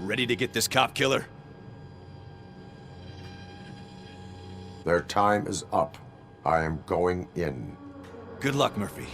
Ready to get this cop killer? Their time is up. I am going in. Good luck, Murphy.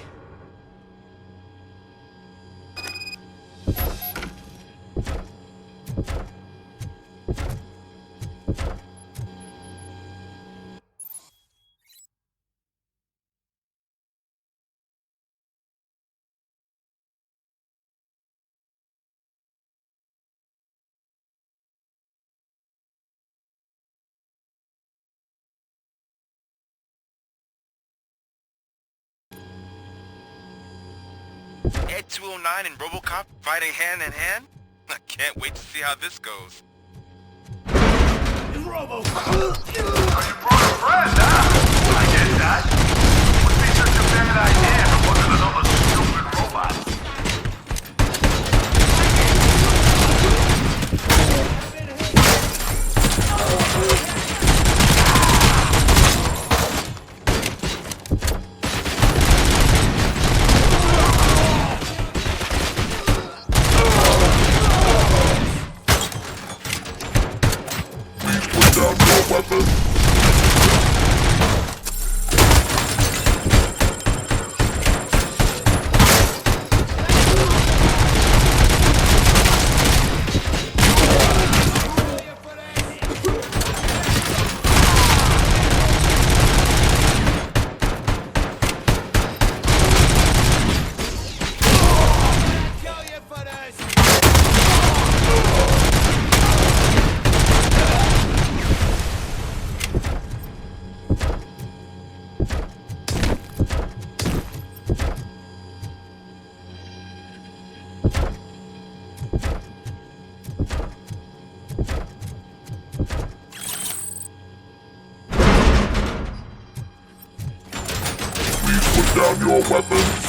ED-209 and RoboCop fighting hand in hand? I can't wait to see how this goes. RoboCop! Oh, you brought a friend, huh? I get that. Would be such a bad idea if it wasn't another stupid robot. Down your weapons!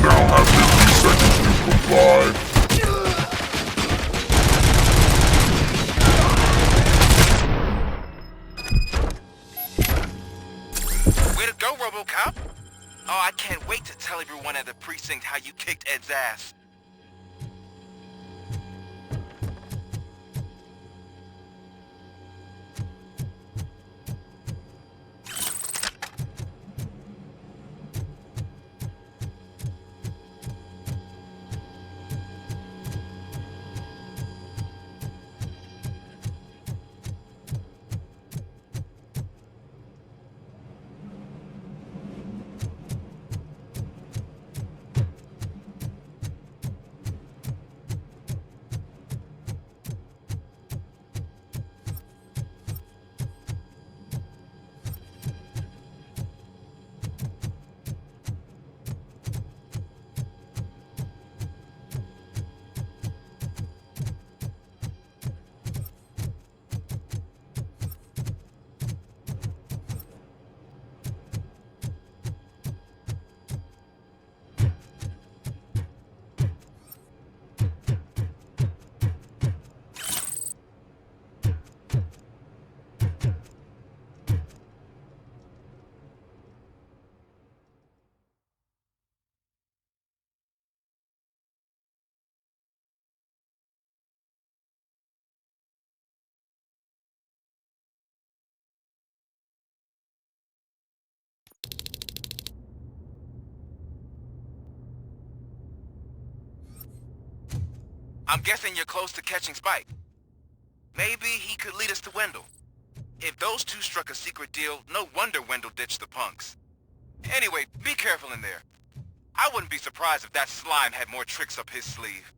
Now have 50 seconds to comply. RoboCop? Oh, I can't wait to tell everyone at the precinct how you kicked Ed's ass. I'm guessing you're close to catching Spike. Maybe he could lead us to Wendell. If those two struck a secret deal, no wonder Wendell ditched the punks. Anyway, be careful in there. I wouldn't be surprised if that slime had more tricks up his sleeve.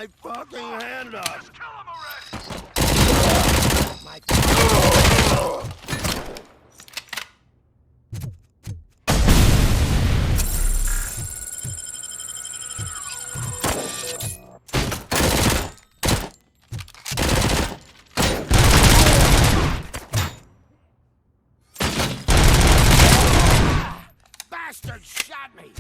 my fucking hand up! Kill him already! Bastard shot me!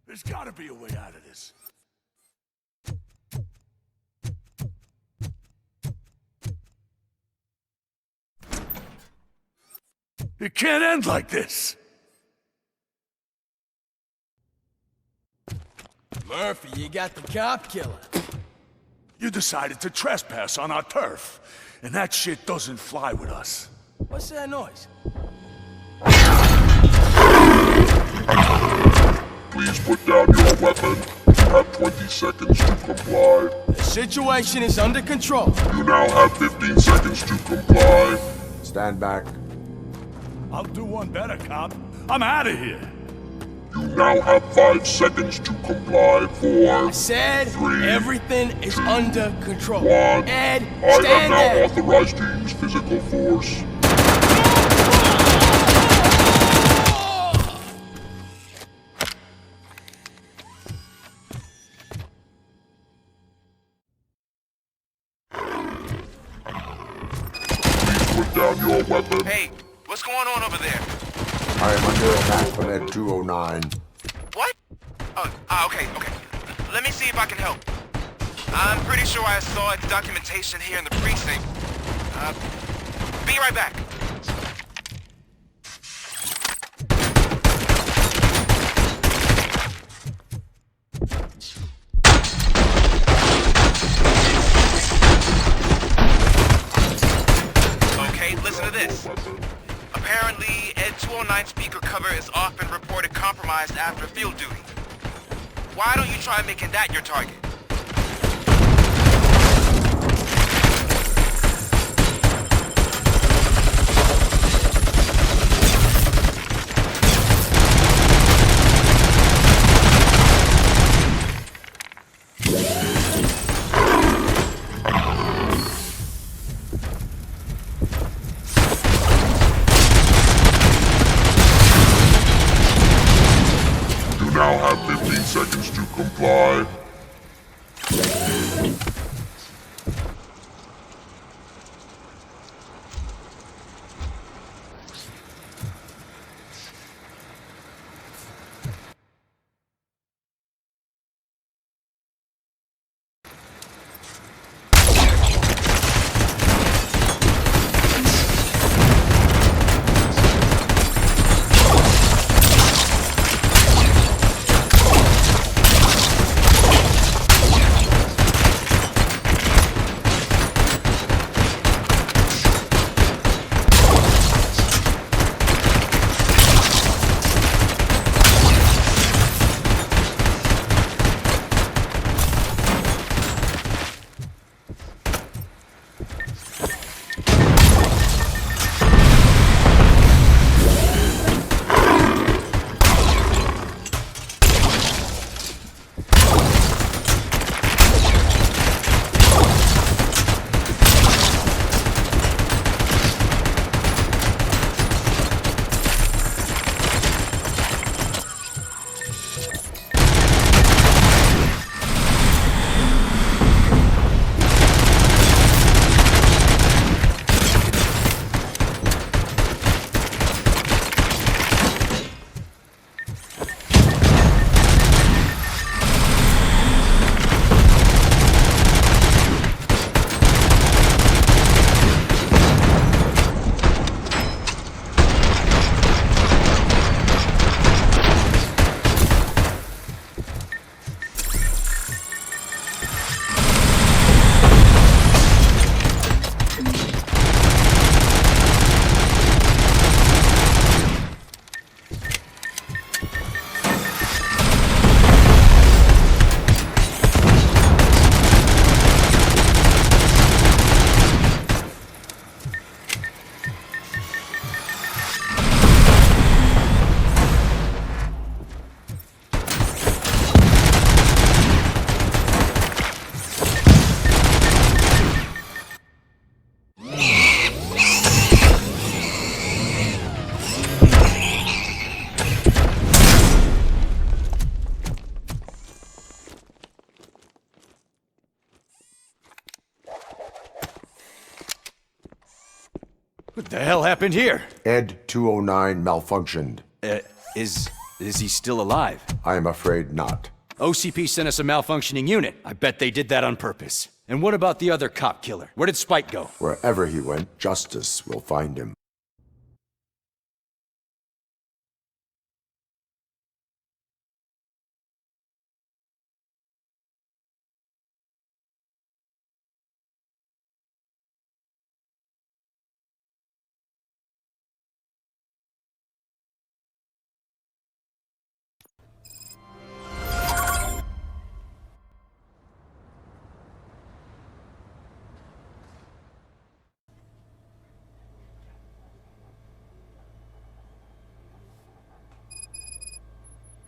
There's gotta be a way out of this. It can't end like this! Murphy, you got the cop killer. You decided to trespass on our turf, and that shit doesn't fly with us. What's that noise? Please put down your weapon. You have 20 seconds to comply. The situation is under control. You now have 15 seconds to comply. Stand back. I'll do one better, cop. I'm out of here. You now have 5 seconds to comply. 4, I said 3, everything is under control. 1. Ed, I am stand now there. authorized to use physical force. Please put down your weapon. Hey, what's going on over there? I am under attack from ED-209. What? Okay. Let me see if I can help. I'm pretty sure I saw its documentation here in the precinct. Be right back. Okay, listen to this. Apparently, 𝑬𝒂𝒑𝒕𝒐𝒑 speaker cover is often reported compromised after field duty. Why don't you try making that your target? You now have 15 seconds to comply. What the hell happened here? ED-209 malfunctioned. Is he still alive? I am afraid not. OCP sent us a malfunctioning unit. I bet they did that on purpose. And what about the other cop killer? Where did Spike go? Wherever he went, justice will find him.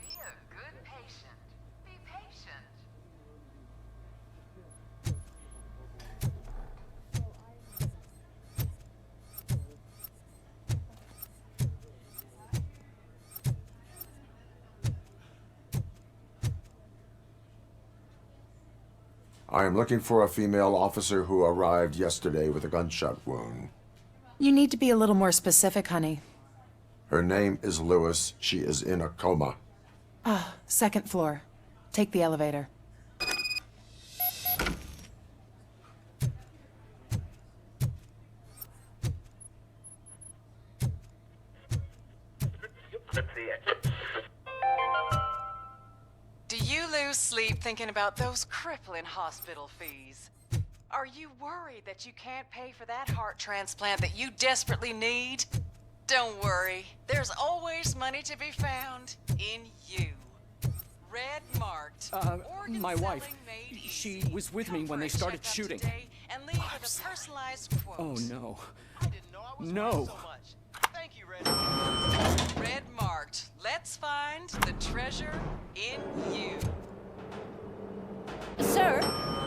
Be a good patient. Be patient. I am looking for a female officer who arrived yesterday with a gunshot wound. You need to be a little more specific, honey. Her name is Lewis. She is in a coma. Second floor. Take the elevator. Do you lose sleep thinking about those crippling hospital fees? Are you worried that you can't pay for that heart transplant that you desperately need? Don't worry. There's always money to be found in you. Red marked. Organ my wife. selling made She easy. was with me Come when for they a started checkup shooting. today and leave with a personalized quote. Oh no. I didn't know I was No. worth so much. Thank you, Red. Red marked. Let's find the treasure in you. Sir,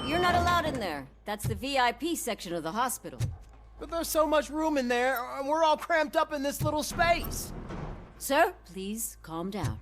you're not allowed in there. That's the VIP section of the hospital. But there's so much room in there, and we're all cramped up in this little space. Sir, please calm down.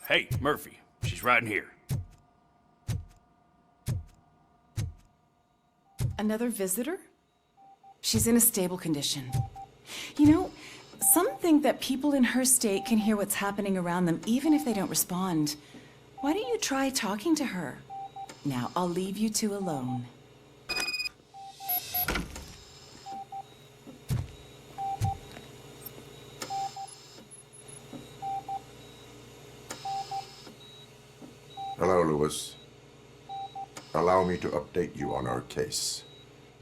Hey, Murphy. She's right in here. Another visitor? She's in a stable condition. You know, some think that people in her state can hear what's happening around them even if they don't respond. Why don't you try talking to her? Now, I'll leave you two alone. Hello, Lewis. Allow me to update you on our case.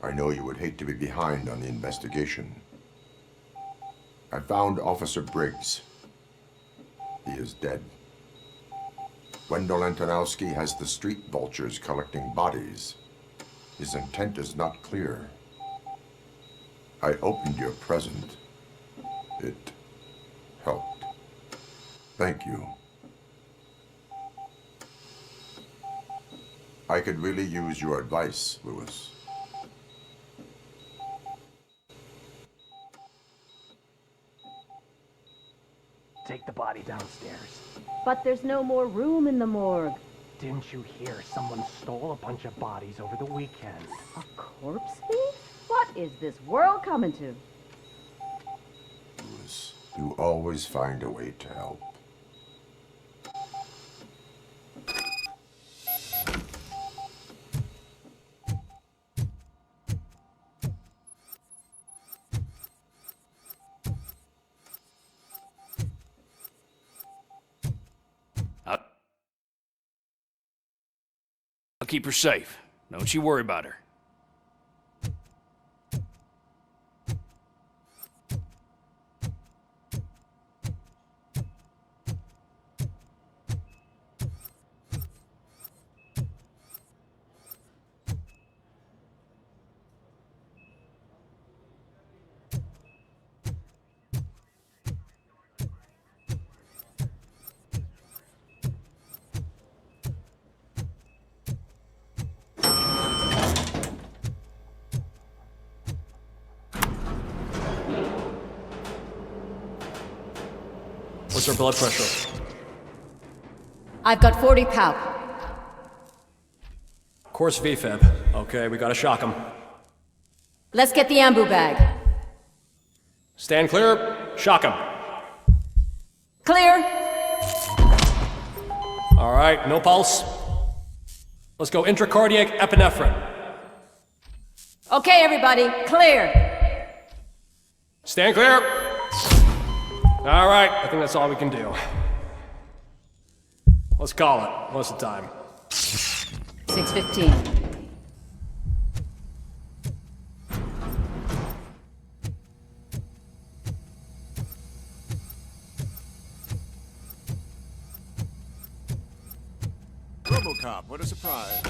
I know you would hate to be behind on the investigation. I found Officer Briggs. He is dead. Wendell Antonowski has the street vultures collecting bodies. His intent is not clear. I opened your present. It helped. Thank you. I could really use your advice, Lewis. Take the body downstairs. But there's no more room in the morgue. Didn't you hear someone stole a bunch of bodies over the weekend? A corpse thief? What is this world coming to? Lewis, you always find a way to help. I'll keep her safe. Don't you worry about her. What's her blood pressure? I've got 40 pow. Course VFib. Okay, we gotta shock him. Let's get the ambu bag. Stand clear. Shock him. Clear. All right, no pulse. Let's go intracardiac epinephrine. Okay, everybody, clear. Stand clear. All right, I think that's all we can do. Let's call it. What's the time? 6:15. RoboCop, what a surprise.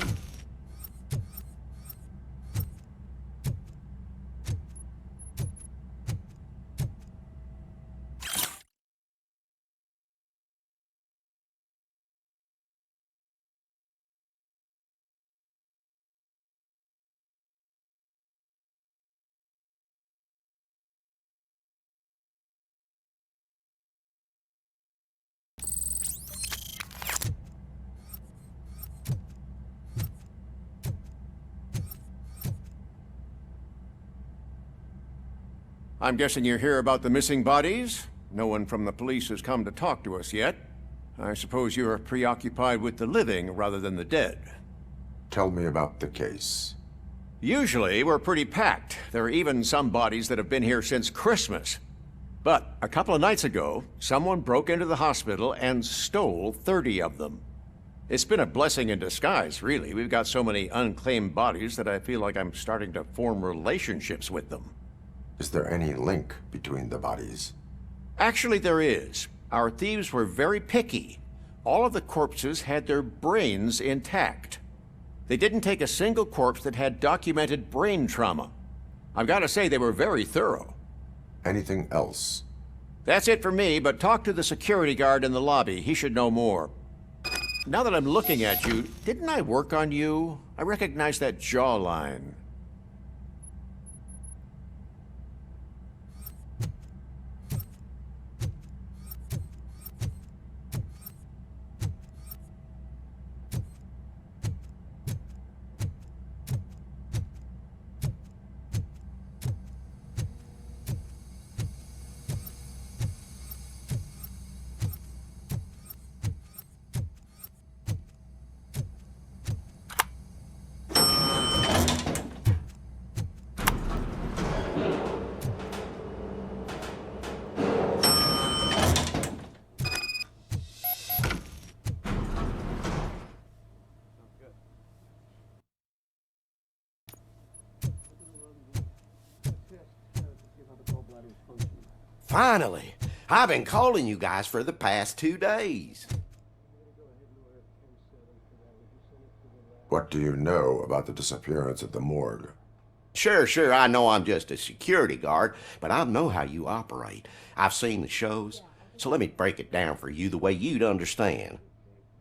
I'm guessing you're here about the missing bodies? No one from the police has come to talk to us yet. I suppose you're preoccupied with the living rather than the dead. Tell me about the case. Usually, we're pretty packed. There are even some bodies that have been here since Christmas. But a couple of nights ago, someone broke into the hospital and stole 30 of them. It's been a blessing in disguise, really. We've got so many unclaimed bodies that I feel like I'm starting to form relationships with them. Is there any link between the bodies? Actually, there is. Our thieves were very picky. All of the corpses had their brains intact. They didn't take a single corpse that had documented brain trauma. I've got to say, they were very thorough. Anything else? That's it for me, but talk to the security guard in the lobby. He should know more. Now that I'm looking at you, didn't I work on you? I recognize that jawline. Finally! I've been calling you guys for the past 2 days. What do you know about the disappearance at the morgue? Sure, I know I'm just a security guard, but I know how you operate. I've seen the shows, so let me break it down for you the way you'd understand.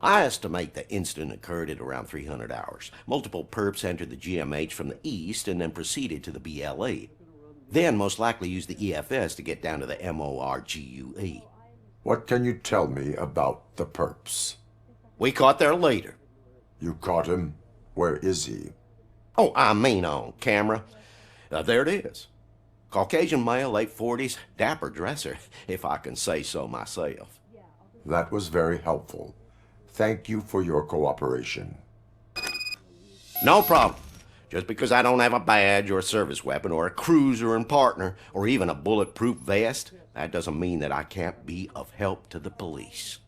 I estimate the incident occurred at around 300 hours. Multiple perps entered the GMH from the east and then proceeded to the BLE. Then most likely used the EFS to get down to the MORGUE. What can you tell me about the perps? We caught their leader. You caught him? Where is he? Oh, I mean on camera. There it is. Caucasian male, late 40s, dapper dresser, if I can say so myself. That was very helpful. Thank you for your cooperation. No problem. Just because I don't have a badge or a service weapon or a cruiser and partner or even a bulletproof vest, that doesn't mean that I can't be of help to the police.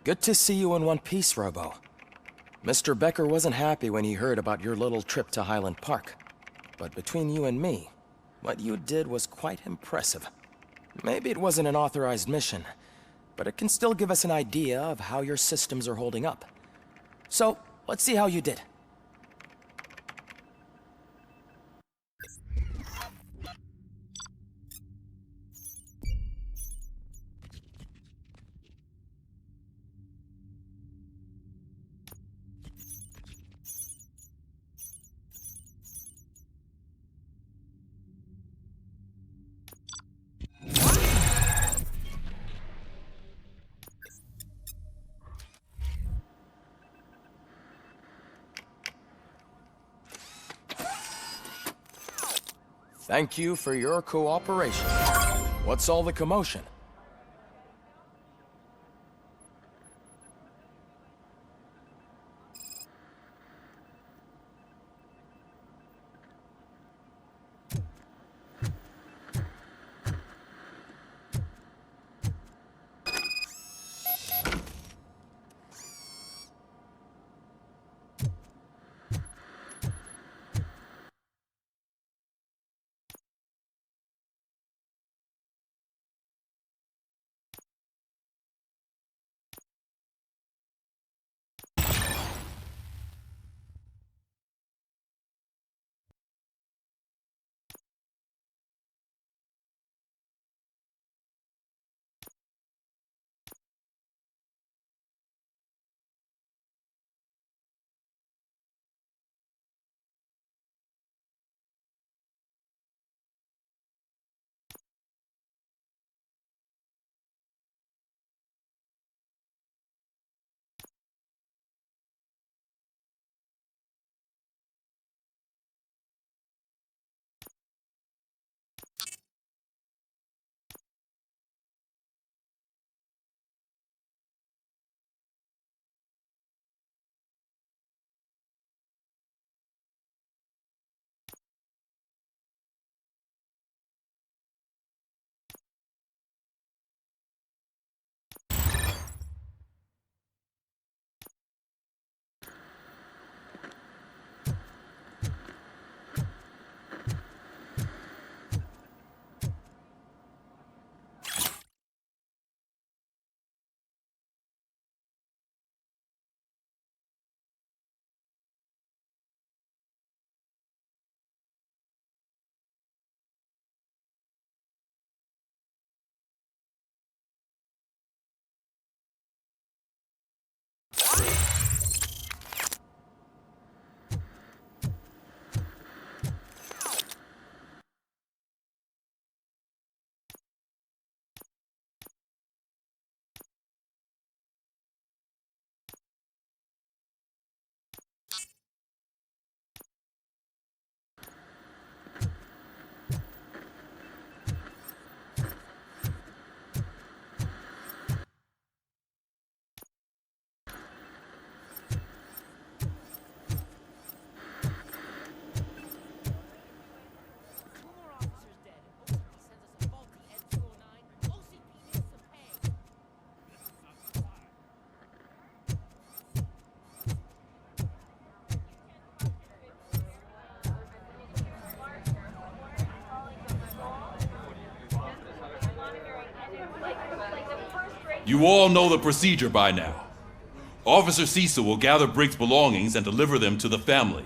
Good to see you in one piece, Robo. Mr. Becker wasn't happy when he heard about your little trip to Highland Park. But between you and me, what you did was quite impressive. Maybe it wasn't an authorized mission, but it can still give us an idea of how your systems are holding up. So, let's see how you did. Thank you for your cooperation. What's all the commotion? You all know the procedure by now. Officer Cecil will gather Briggs' belongings and deliver them to the family.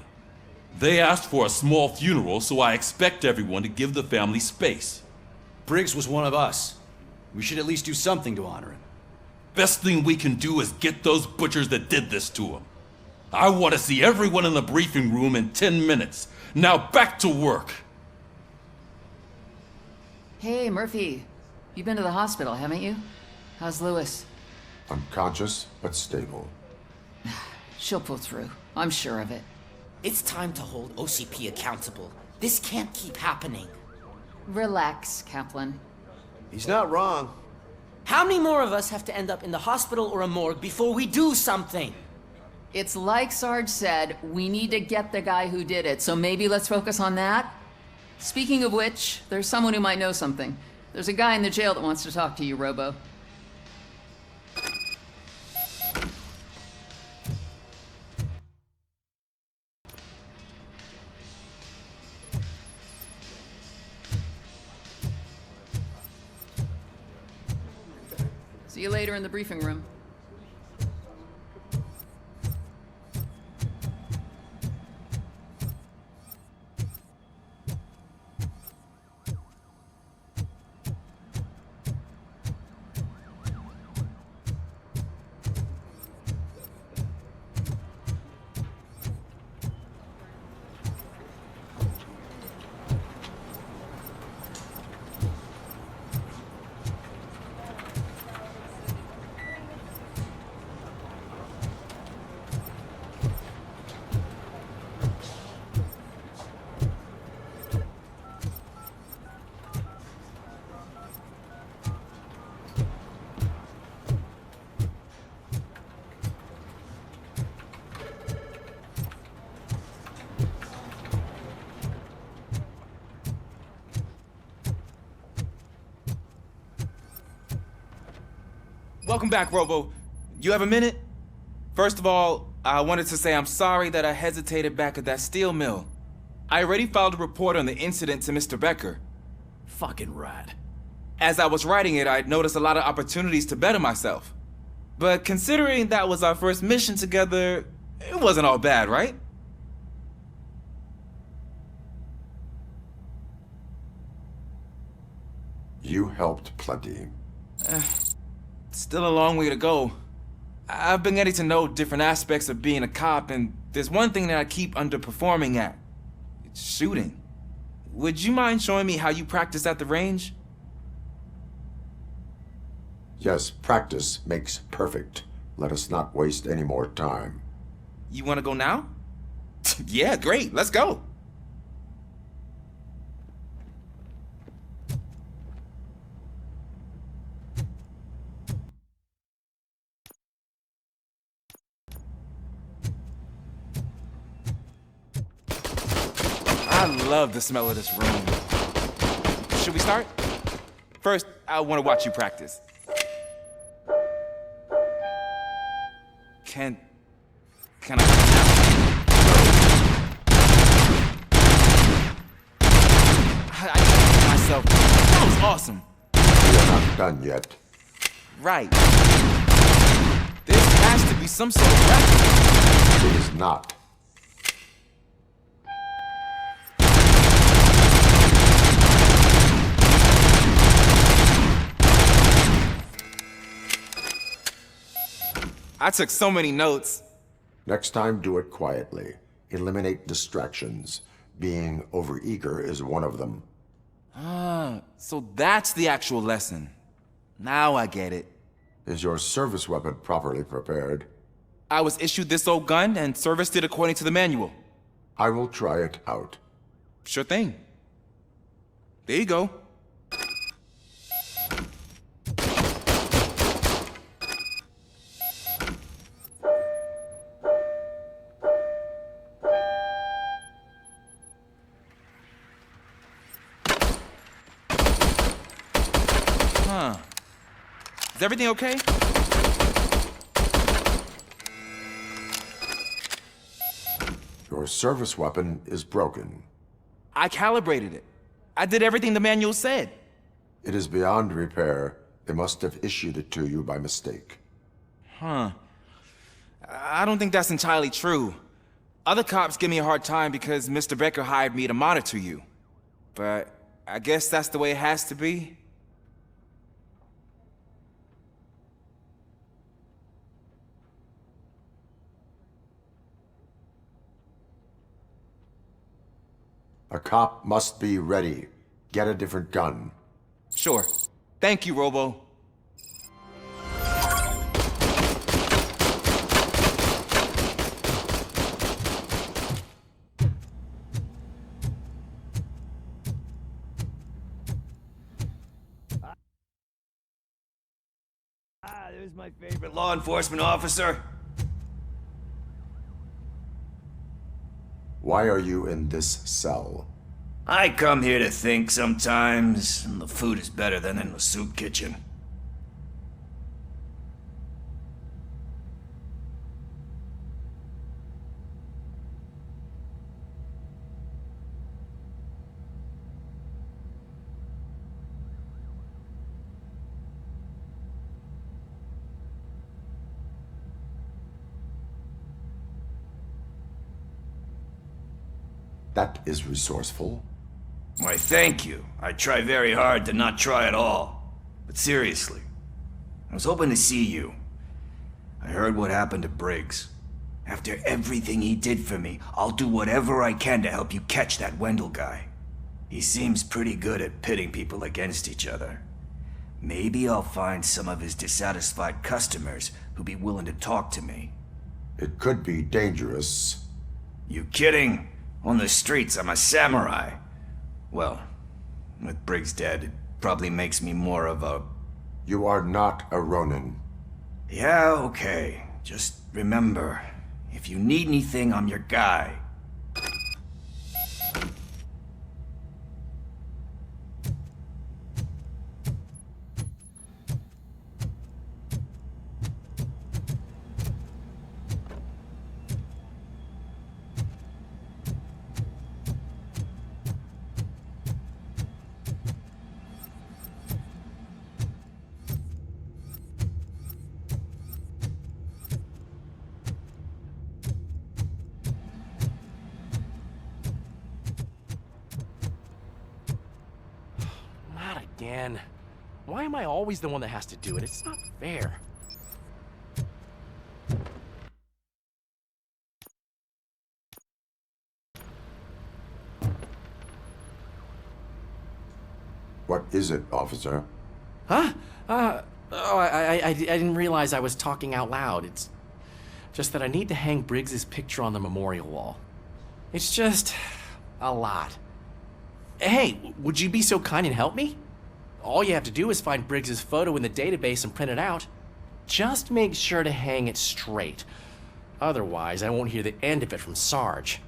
They asked for a small funeral, so I expect everyone to give the family space. Briggs was one of us. We should at least do something to honor him. Best thing we can do is get those butchers that did this to him. I want to see everyone in the briefing room in 10 minutes. Now back to work. Hey, Murphy. You've been to the hospital, haven't you? How's Lewis? Unconscious, but stable. She'll pull through. I'm sure of it. It's time to hold OCP accountable. This can't keep happening. Relax, Kaplan. He's not wrong. How many more of us have to end up in the hospital or a morgue before we do something? It's like Sarge said, we need to get the guy who did it, so maybe let's focus on that? Speaking of which, there's someone who might know something. There's a guy in the jail that wants to talk to you, Robo. See you later in the briefing room. Welcome back, Robo. You have a minute? First of all, I wanted to say I'm sorry that I hesitated back at that steel mill. I already filed a report on the incident to Mr. Becker. Fucking rad. As I was writing it, I'd noticed a lot of opportunities to better myself. But considering that was our first mission together, it wasn't all bad, right? You helped plenty. Still a long way to go. I've been getting to know different aspects of being a cop, and there's one thing that I keep underperforming at. It's shooting. Would you mind showing me how you practice at the range? Yes, practice makes perfect. Let us not waste any more time. You want to go now? Yeah, great. Let's go. I love the smell of this room. Should we start? First, I want to watch you practice. Can I? I can't myself. That was awesome. We are not done yet. Right. This has to be some sort of record. It is not. I took so many notes. Next time, do it quietly. Eliminate distractions. Being overeager is one of them. Ah, so that's the actual lesson. Now I get it. Is your service weapon properly prepared? I was issued this old gun and serviced it according to the manual. I will try it out. Sure thing. There you go. Huh. Is everything okay? Your service weapon is broken. I calibrated it. I did everything the manual said. It is beyond repair. They must have issued it to you by mistake. Huh. I don't think that's entirely true. Other cops give me a hard time because Mr. Becker hired me to monitor you. But I guess that's the way it has to be. A cop must be ready. Get a different gun. Sure. Thank you, Robo. There's my favorite law enforcement officer. Why are you in this cell? I come here to think sometimes, and the food is better than in the soup kitchen. That is resourceful. Why, thank you. I try very hard to not try at all. But seriously, I was hoping to see you. I heard what happened to Briggs. After everything he did for me, I'll do whatever I can to help you catch that Wendell guy. He seems pretty good at pitting people against each other. Maybe I'll find some of his dissatisfied customers who'd be willing to talk to me. It could be dangerous. You kidding? On the streets, I'm a samurai. Well, with Briggs dead, it probably makes me more of a... You are not a Ronin. Yeah, okay. Just remember, if you need anything, I'm your guy. Again. Why am I always the one that has to do it? It's not fair. What is it, officer? Huh? I didn't realize I was talking out loud. It's just that I need to hang Briggs's picture on the memorial wall. It's just a lot. Hey, would you be so kind and help me? All you have to do is find Briggs's photo in the database and print it out. Just make sure to hang it straight. Otherwise, I won't hear the end of it from Sarge.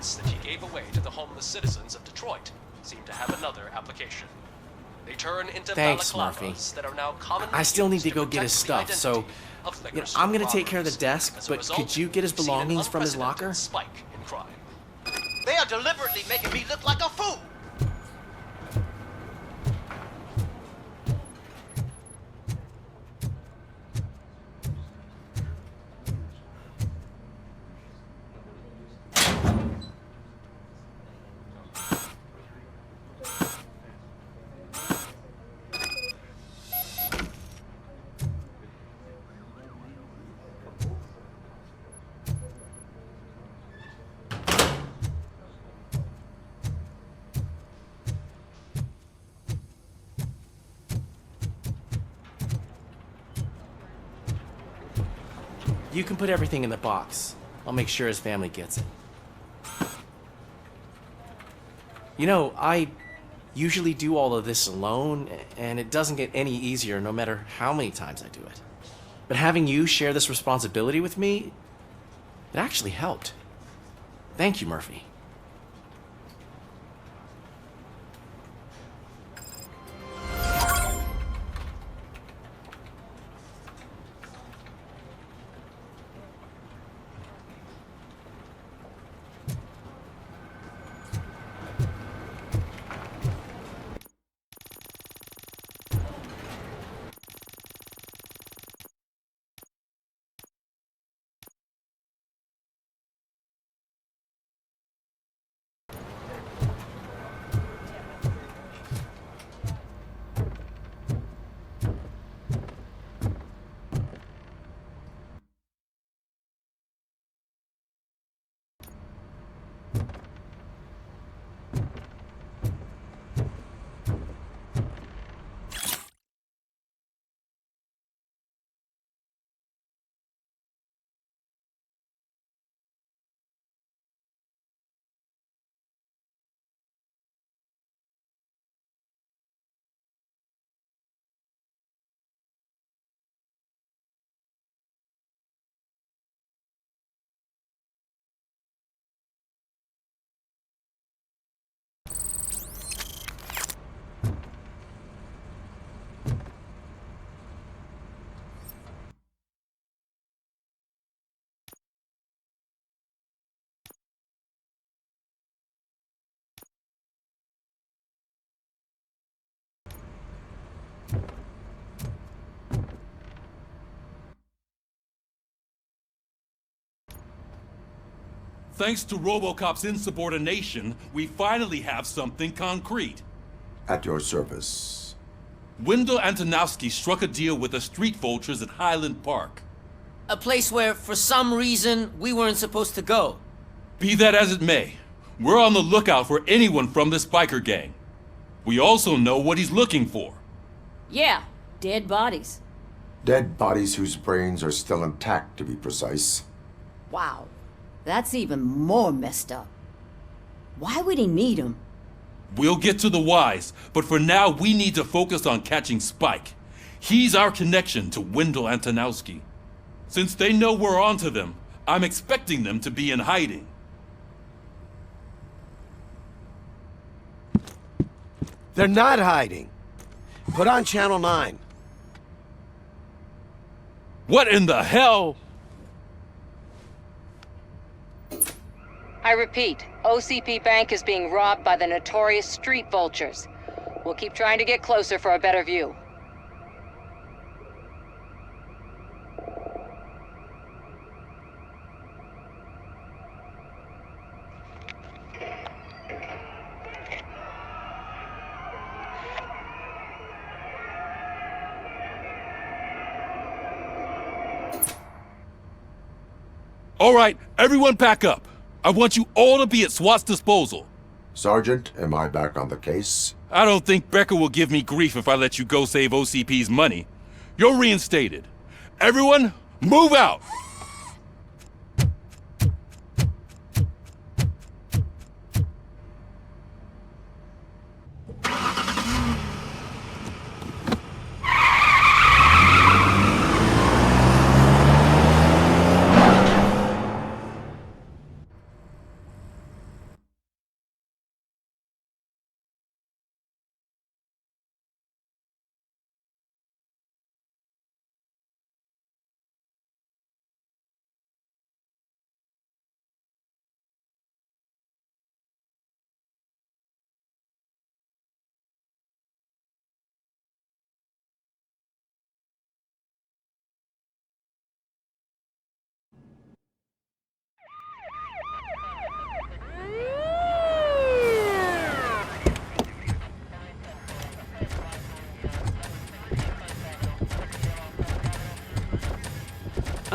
that he gave away to the homeless citizens of Detroit seem to have another application. They turn into Thanks, Murphy. that are now commonly I still need to used go get his stuff, so I'm gonna take care of the desk, but could you get his belongings from his locker? Spike in crime. They are deliberately making me look like a fool. You can put everything in the box. I'll make sure his family gets it. You know, I usually do all of this alone, and it doesn't get any easier no matter how many times I do it. But having you share this responsibility with me, it actually helped. Thank you, Murphy. Thanks to RoboCop's insubordination, we finally have something concrete. At your service. Wendell Antonowski struck a deal with the street vultures at Highland Park. A place where, for some reason, we weren't supposed to go. Be that as it may, we're on the lookout for anyone from this biker gang. We also know what he's looking for. Yeah, dead bodies. Dead bodies whose brains are still intact, to be precise. Wow, that's even more messed up. Why would he need them? We'll get to the whys, but for now we need to focus on catching Spike. He's our connection to Wendell Antonowski. Since they know we're onto them, I'm expecting them to be in hiding. They're not hiding. Put on Channel 9. What in the hell? I repeat, OCP Bank is being robbed by the notorious street vultures. We'll keep trying to get closer for a better view. All right, everyone pack up. I want you all to be at SWAT's disposal. Sergeant, am I back on the case? I don't think Becker will give me grief if I let you go save OCP's money. You're reinstated. Everyone, move out!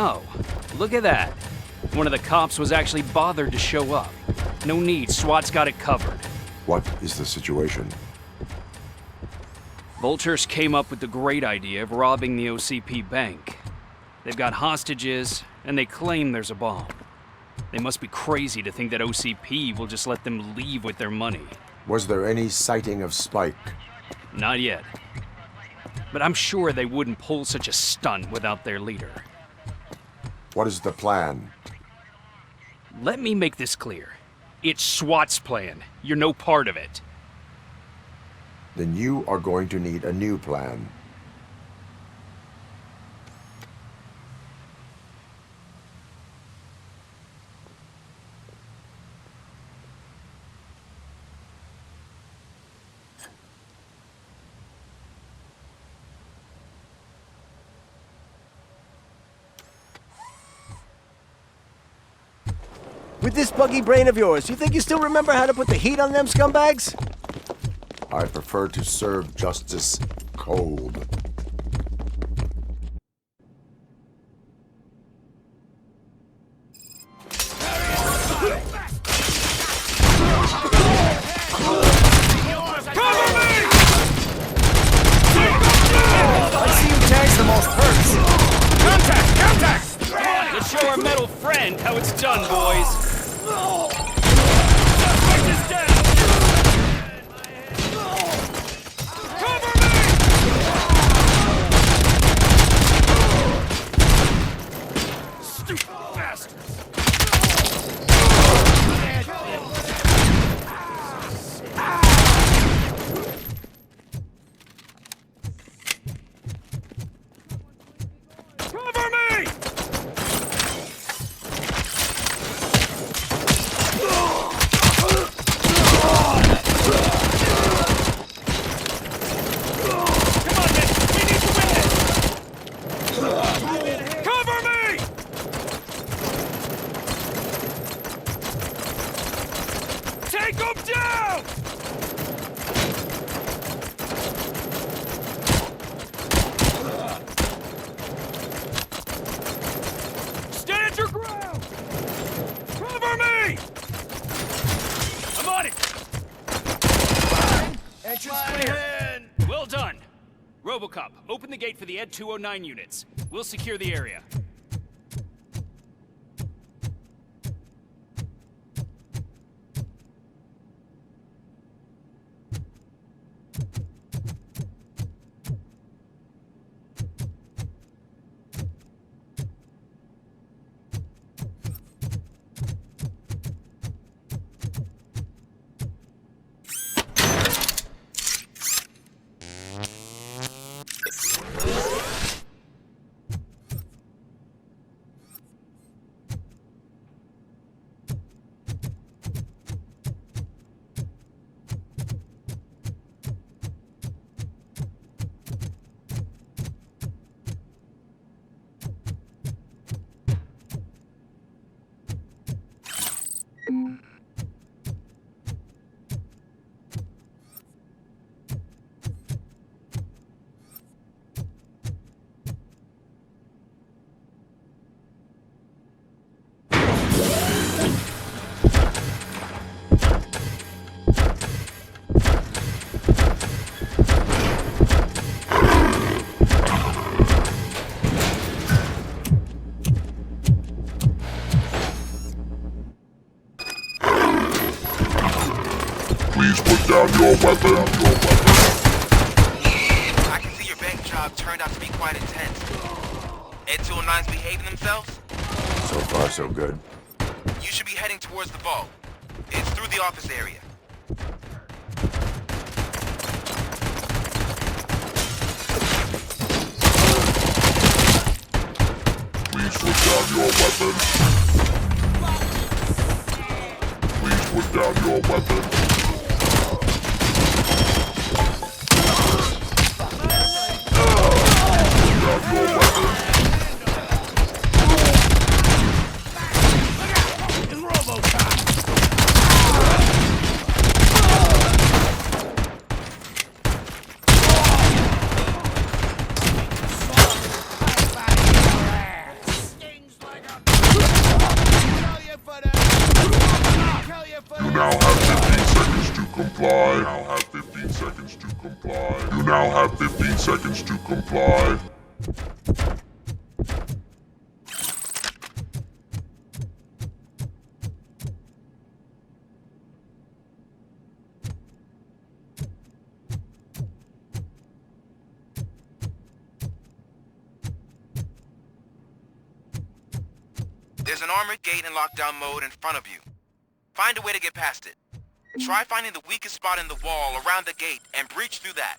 Oh, look at that. One of the cops was actually bothered to show up. No need, SWAT's got it covered. What is the situation? Vultures came up with the great idea of robbing the OCP bank. They've got hostages, and they claim there's a bomb. They must be crazy to think that OCP will just let them leave with their money. Was there any sighting of Spike? Not yet. But I'm sure they wouldn't pull such a stunt without their leader. What is the plan? Let me make this clear. It's SWAT's plan. You're no part of it. Then you are going to need a new plan. With this buggy brain of yours, you think you still remember how to put the heat on them scumbags? I prefer to serve justice cold. I see you tags the most perks. Contact! Contact! Let's show our metal friend how it's done, boys. Well done. RoboCop, open the gate for the ED-209 units. We'll secure the area. Please put down your weapon. I can see your bank job turned out to be quite intense. ED-209's behaving themselves? So far, so good. You should be heading towards the vault. It's through the office area. Please put down your weapon. Please put down your weapon. You now have 15 seconds to comply. You now have 15 seconds to comply. You now have 15 seconds to comply. There's an armored gate in lockdown mode in front of you. Find a way to get past it. Try finding the weakest spot in the wall around the gate and breach through that.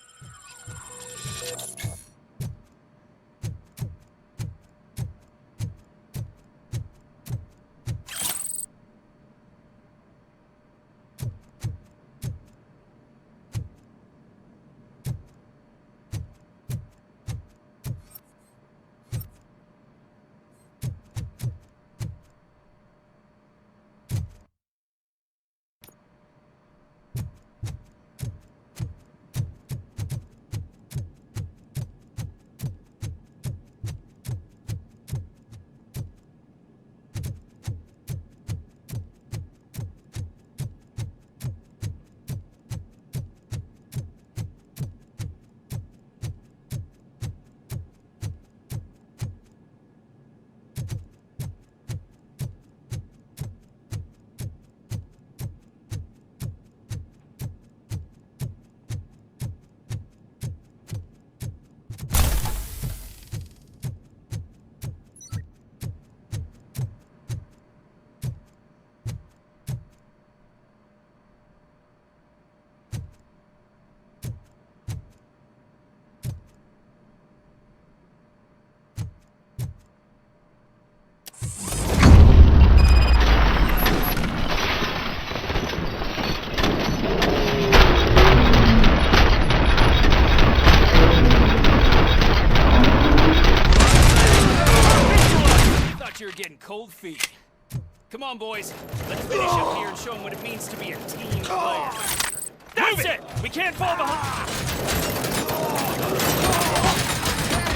Cold feet. Come on, boys. Let's finish up here and show them what it means to be a team player. That's it! We can't fall behind!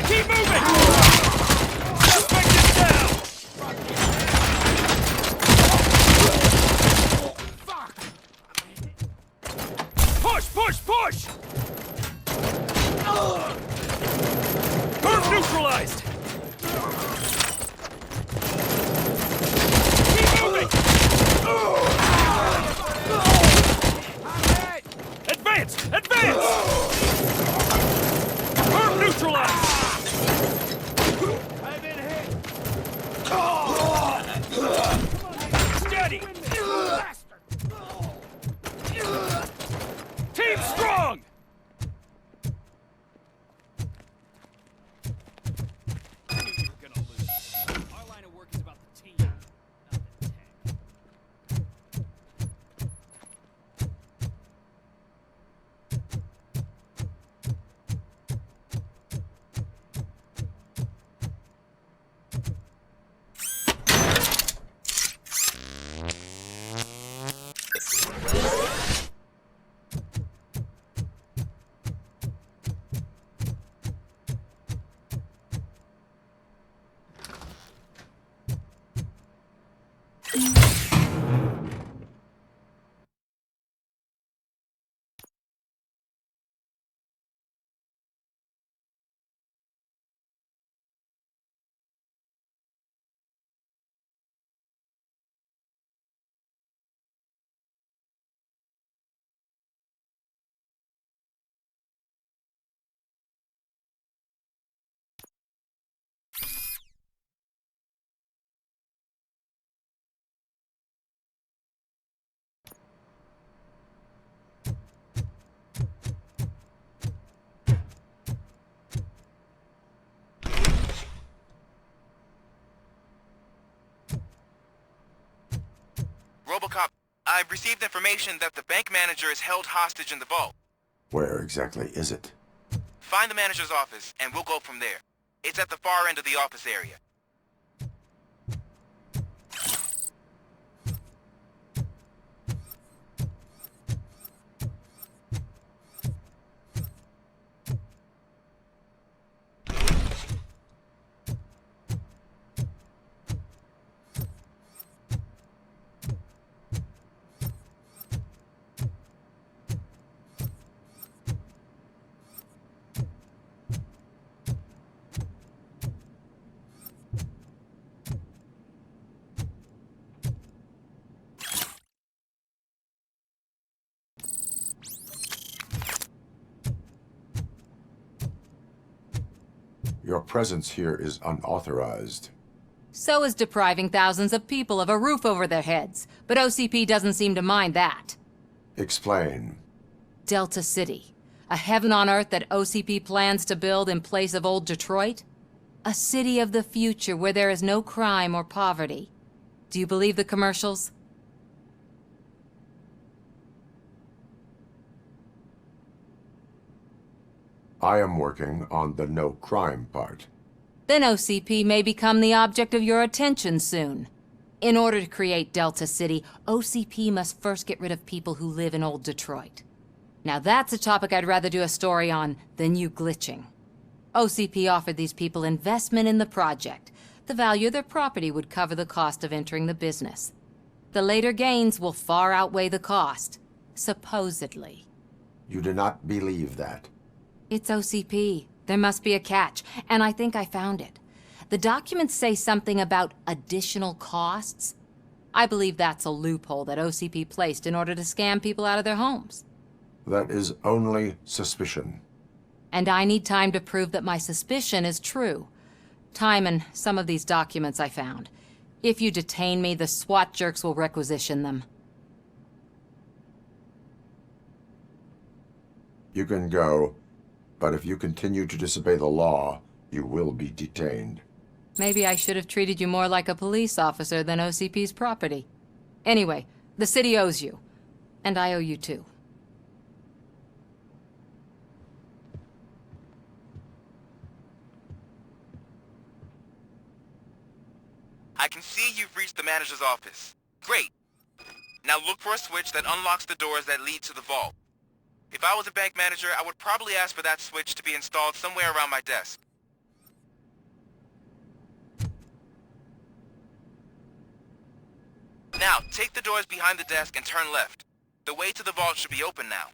Keep moving! Suspect is down! Push, push, push! Perp neutralized! Advance! Advance! Perp neutralized! I've been hit! Steady! Team strong! I knew you were gonna lose. Our line of work is about the team, not the tank. RoboCop, I've received information that the bank manager is held hostage in the vault. Where exactly is it? Find the manager's office, and we'll go from there. It's at the far end of the office area. Your presence here is unauthorized. So is depriving thousands of people of a roof over their heads. But OCP doesn't seem to mind that. Explain. Delta City. A heaven on earth that OCP plans to build in place of old Detroit? A city of the future where there is no crime or poverty. Do you believe the commercials? I am working on the no crime part. Then OCP may become the object of your attention soon. In order to create Delta City, OCP must first get rid of people who live in old Detroit. Now that's a topic I'd rather do a story on than you glitching. OCP offered these people investment in the project. The value of their property would cover the cost of entering the business. The later gains will far outweigh the cost, supposedly. You do not believe that. It's OCP. There must be a catch, and I think I found it. The documents say something about additional costs. I believe that's a loophole that OCP placed in order to scam people out of their homes. That is only suspicion. And I need time to prove that my suspicion is true. Time and some of these documents I found. If you detain me, the SWAT jerks will requisition them. You can go, but if you continue to disobey the law, you will be detained. Maybe I should have treated you more like a police officer than OCP's property. Anyway, the city owes you. And I owe you too. I can see you've reached the manager's office. Great. Now look for a switch that unlocks the doors that lead to the vault. If I was a bank manager, I would probably ask for that switch to be installed somewhere around my desk. Now, take the doors behind the desk and turn left. The way to the vault should be open now.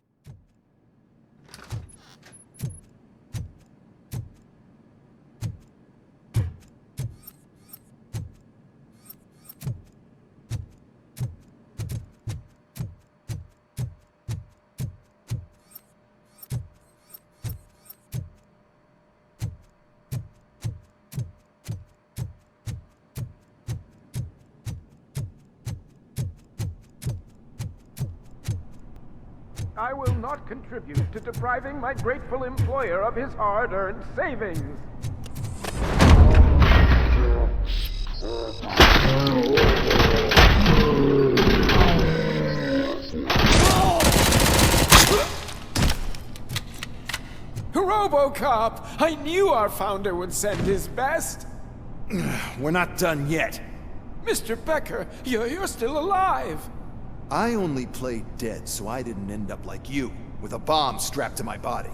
I will not contribute to depriving my grateful employer of his hard-earned savings. RoboCop! I knew our founder would send his best. We're not done yet. Mr. Becker, you're still alive. I only played dead so I didn't end up like you, with a bomb strapped to my body.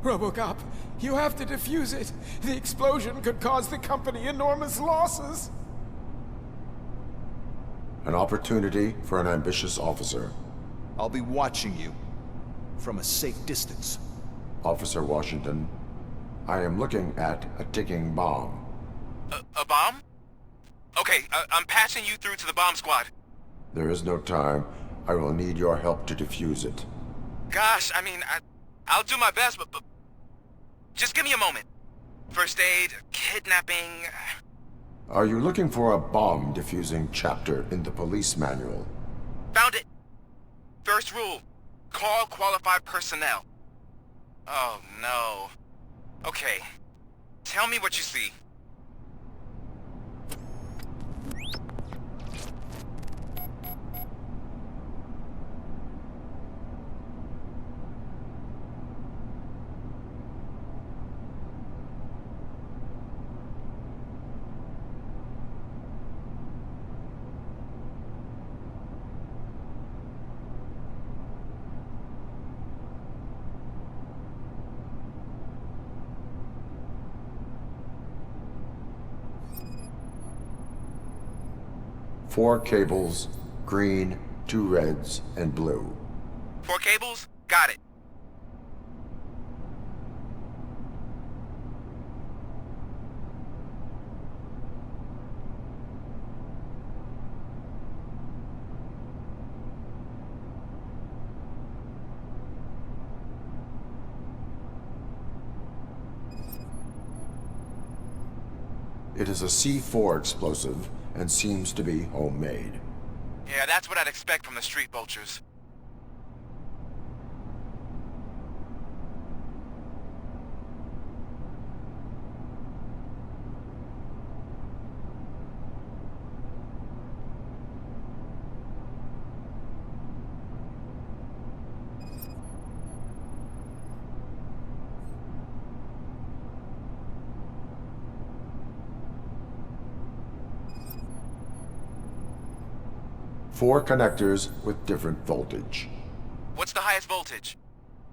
RoboCop, you have to defuse it. The explosion could cause the company enormous losses. An opportunity for an ambitious officer. I'll be watching you, from a safe distance. Officer Washington, I am looking at a ticking bomb. A bomb? Okay, I'm passing you through to the bomb squad. There is no time. I will need your help to defuse it. Gosh, I mean, I'll do my best, but just give me a moment. First aid, kidnapping... Are you looking for a bomb defusing chapter in the police manual? Found it! First rule, call qualified personnel. Oh, no. Okay, tell me what you see. Four cables, green, 2 reds, and blue. 4 cables? Got it. It is a C4 explosive and seems to be homemade. Yeah, that's what I'd expect from the street vultures. Four connectors with different voltage. What's the highest voltage?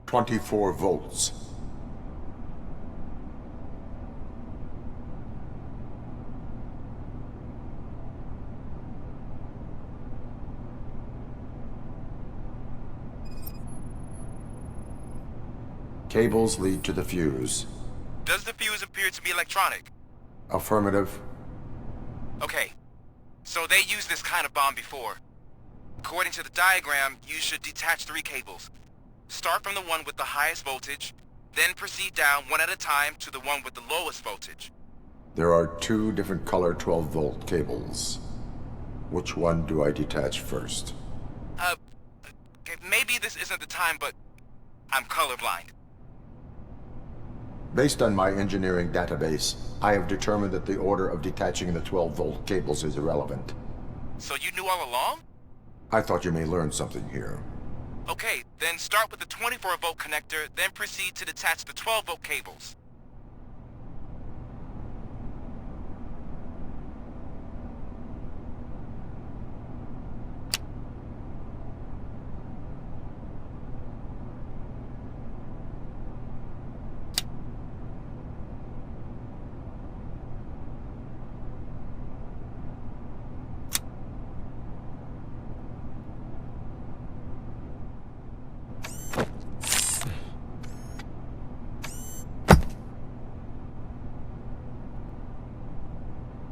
24 volts. Cables lead to the fuse. Does the fuse appear to be electronic? Affirmative. Okay, so they used this kind of bomb before. According to the diagram, you should detach 3 cables. Start from the one with the highest voltage, then proceed down one at a time to the one with the lowest voltage. There are 2 different color 12-volt cables. Which one do I detach first? Okay, maybe this isn't the time, but I'm colorblind. Based on my engineering database, I have determined that the order of detaching the 12-volt cables is irrelevant. So you knew all along? I thought you may learn something here. Okay, then start with the 24-volt connector, then proceed to detach the 12-volt cables.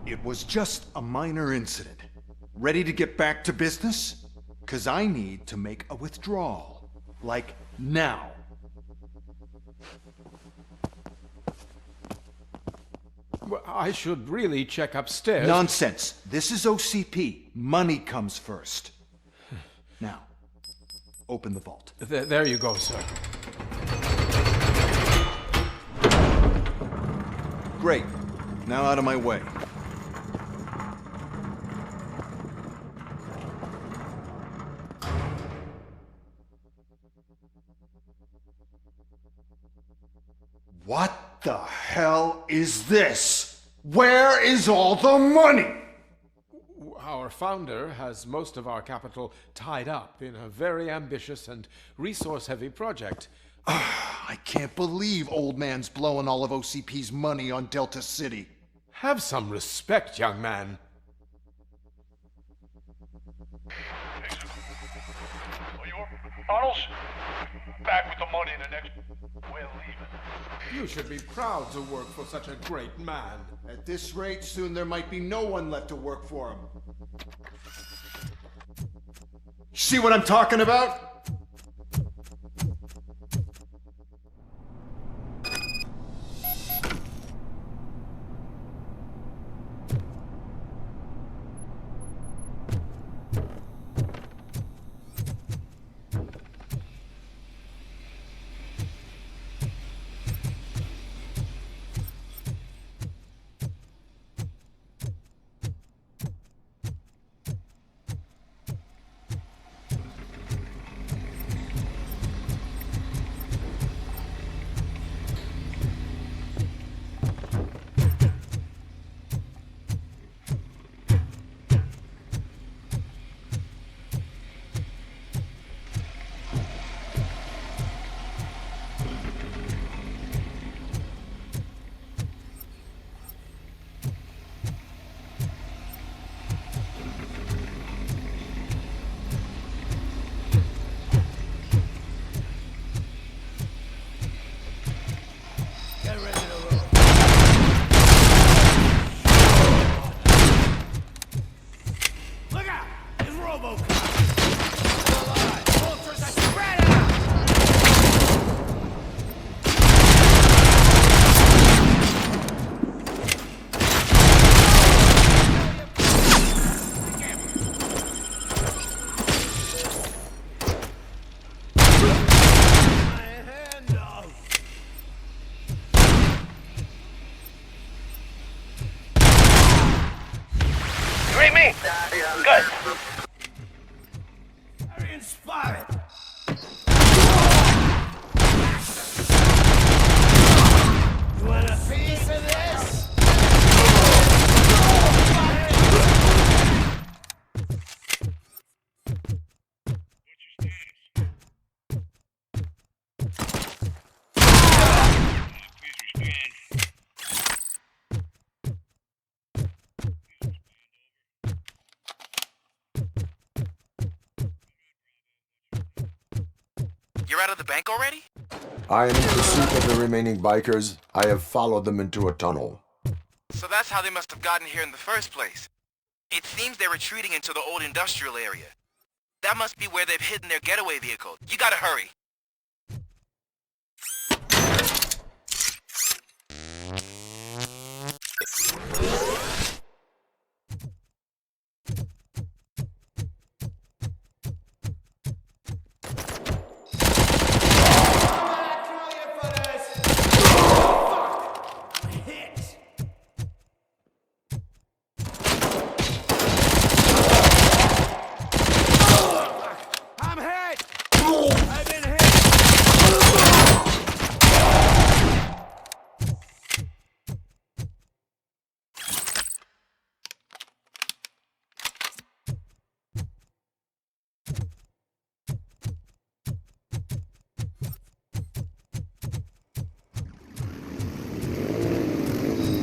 It was just a minor incident. Ready to get back to business? 'Cause I need to make a withdrawal. Like, now. Well, I should really check upstairs. Nonsense. This is OCP. Money comes first. Now, open the vault. There you go, sir. Great. Now out of my way. What the hell is this? Where is all the money? Our founder has most of our capital tied up in a very ambitious and resource-heavy project. I can't believe old man's blowing all of OCP's money on Delta City. Have some respect, young man. Arnold, back with the money in the next... We're leaving. You should be proud to work for such a great man. At this rate, soon there might be no one left to work for him. See what I'm talking about? Getting spotted! You want a piece of this? You're out of the bank already? I am in pursuit of the remaining bikers. I have followed them into a tunnel. So that's how they must have gotten here in the first place. It seems they're retreating into the old industrial area. That must be where they've hidden their getaway vehicle. You gotta hurry.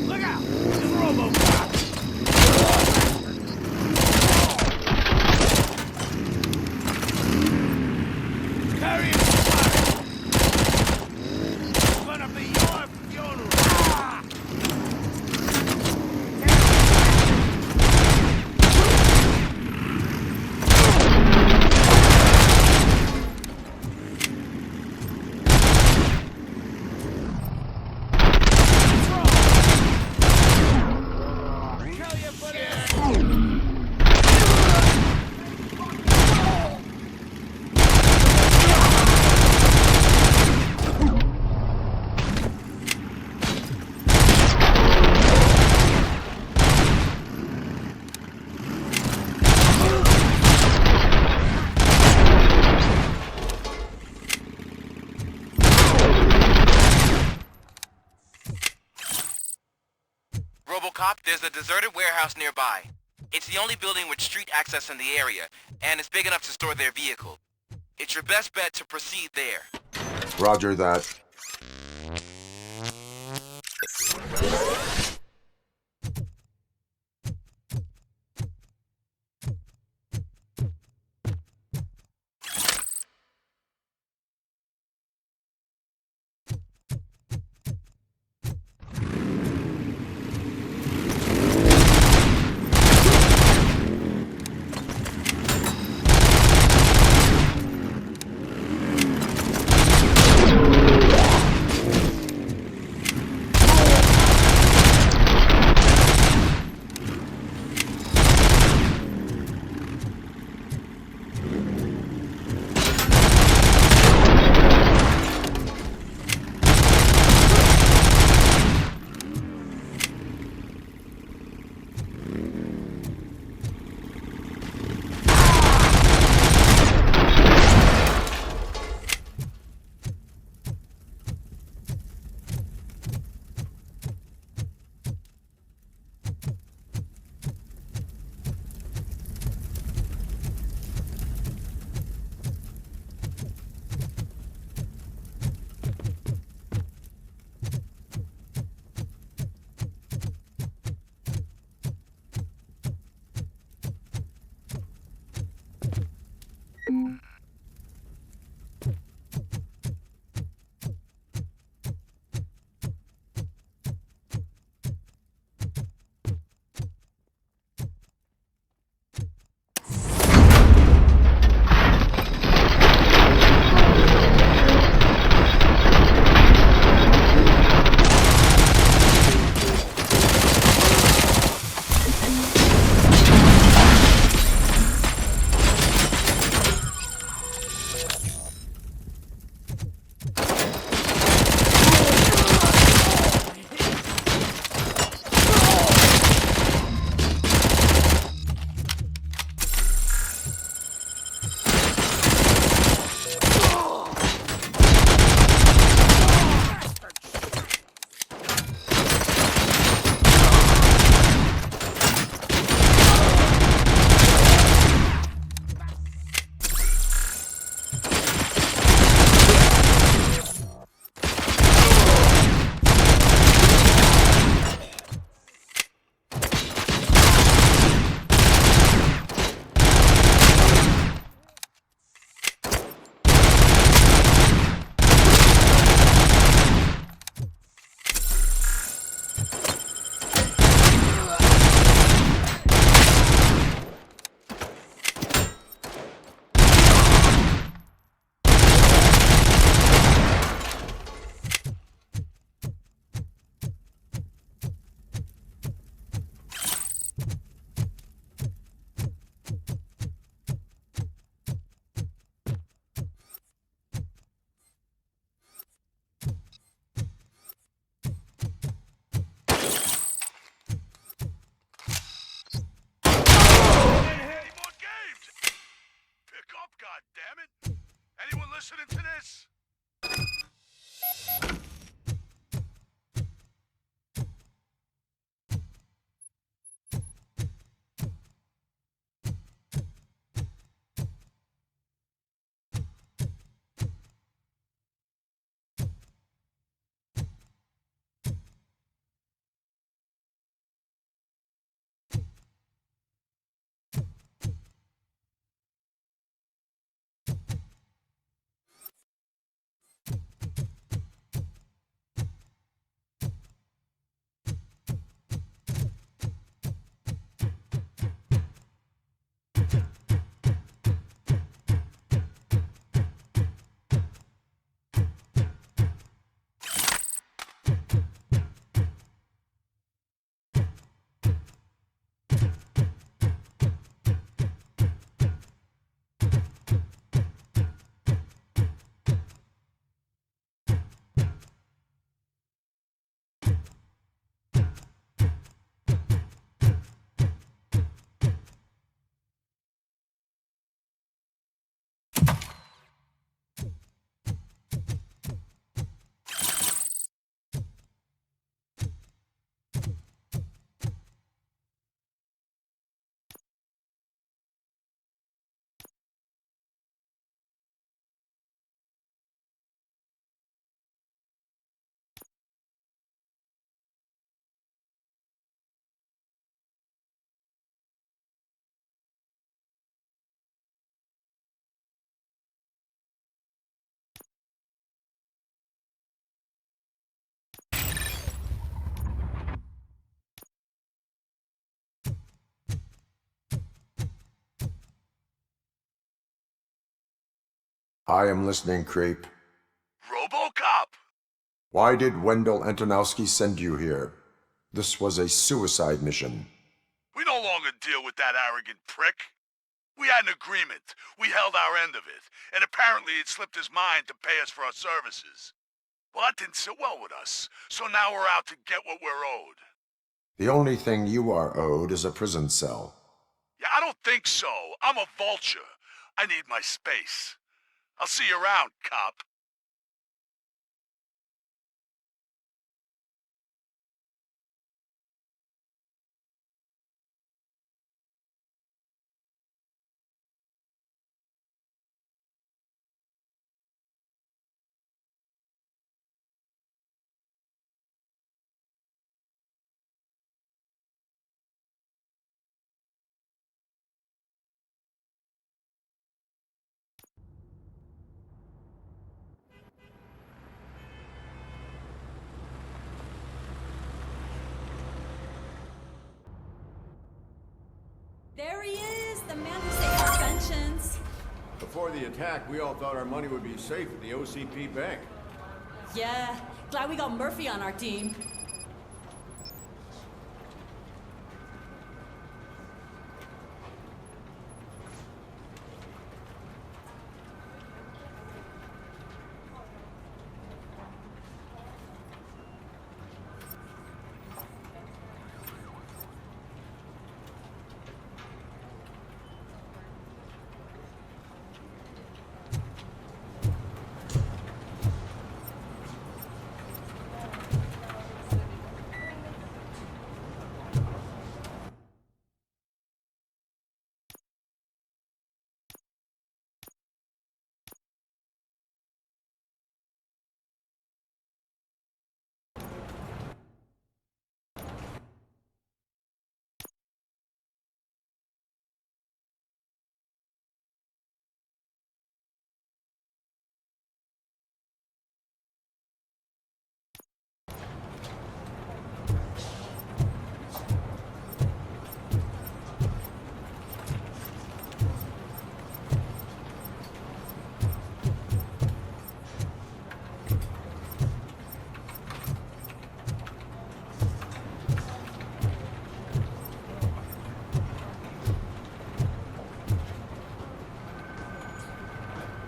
Look out! This is RoboCop! Carry him spotted! It's gonna be your funeral! Ah! RoboCop, there's a deserted warehouse nearby. It's the only building with street access in the area, and it's big enough to store their vehicle. It's your best bet to proceed there. Roger that. God damn it! Anyone listening to this? I am listening, Creep. RoboCop! Why did 𝑤endell send you here? This was a suicide mission. We no longer deal with that arrogant prick. We had an agreement. We held our end of it. And apparently it slipped his mind to pay us for our services. Well, that didn't sit well with us. So now we're out to get what we're owed. The only thing you are owed is a prison cell. Yeah, I don't think so. I'm a vulture. I need my space. I'll see you around, cop. There he is, the man who saved our pensions. Before the attack, we all thought our money would be safe at the OCP bank. Yeah, glad we got Murphy on our team.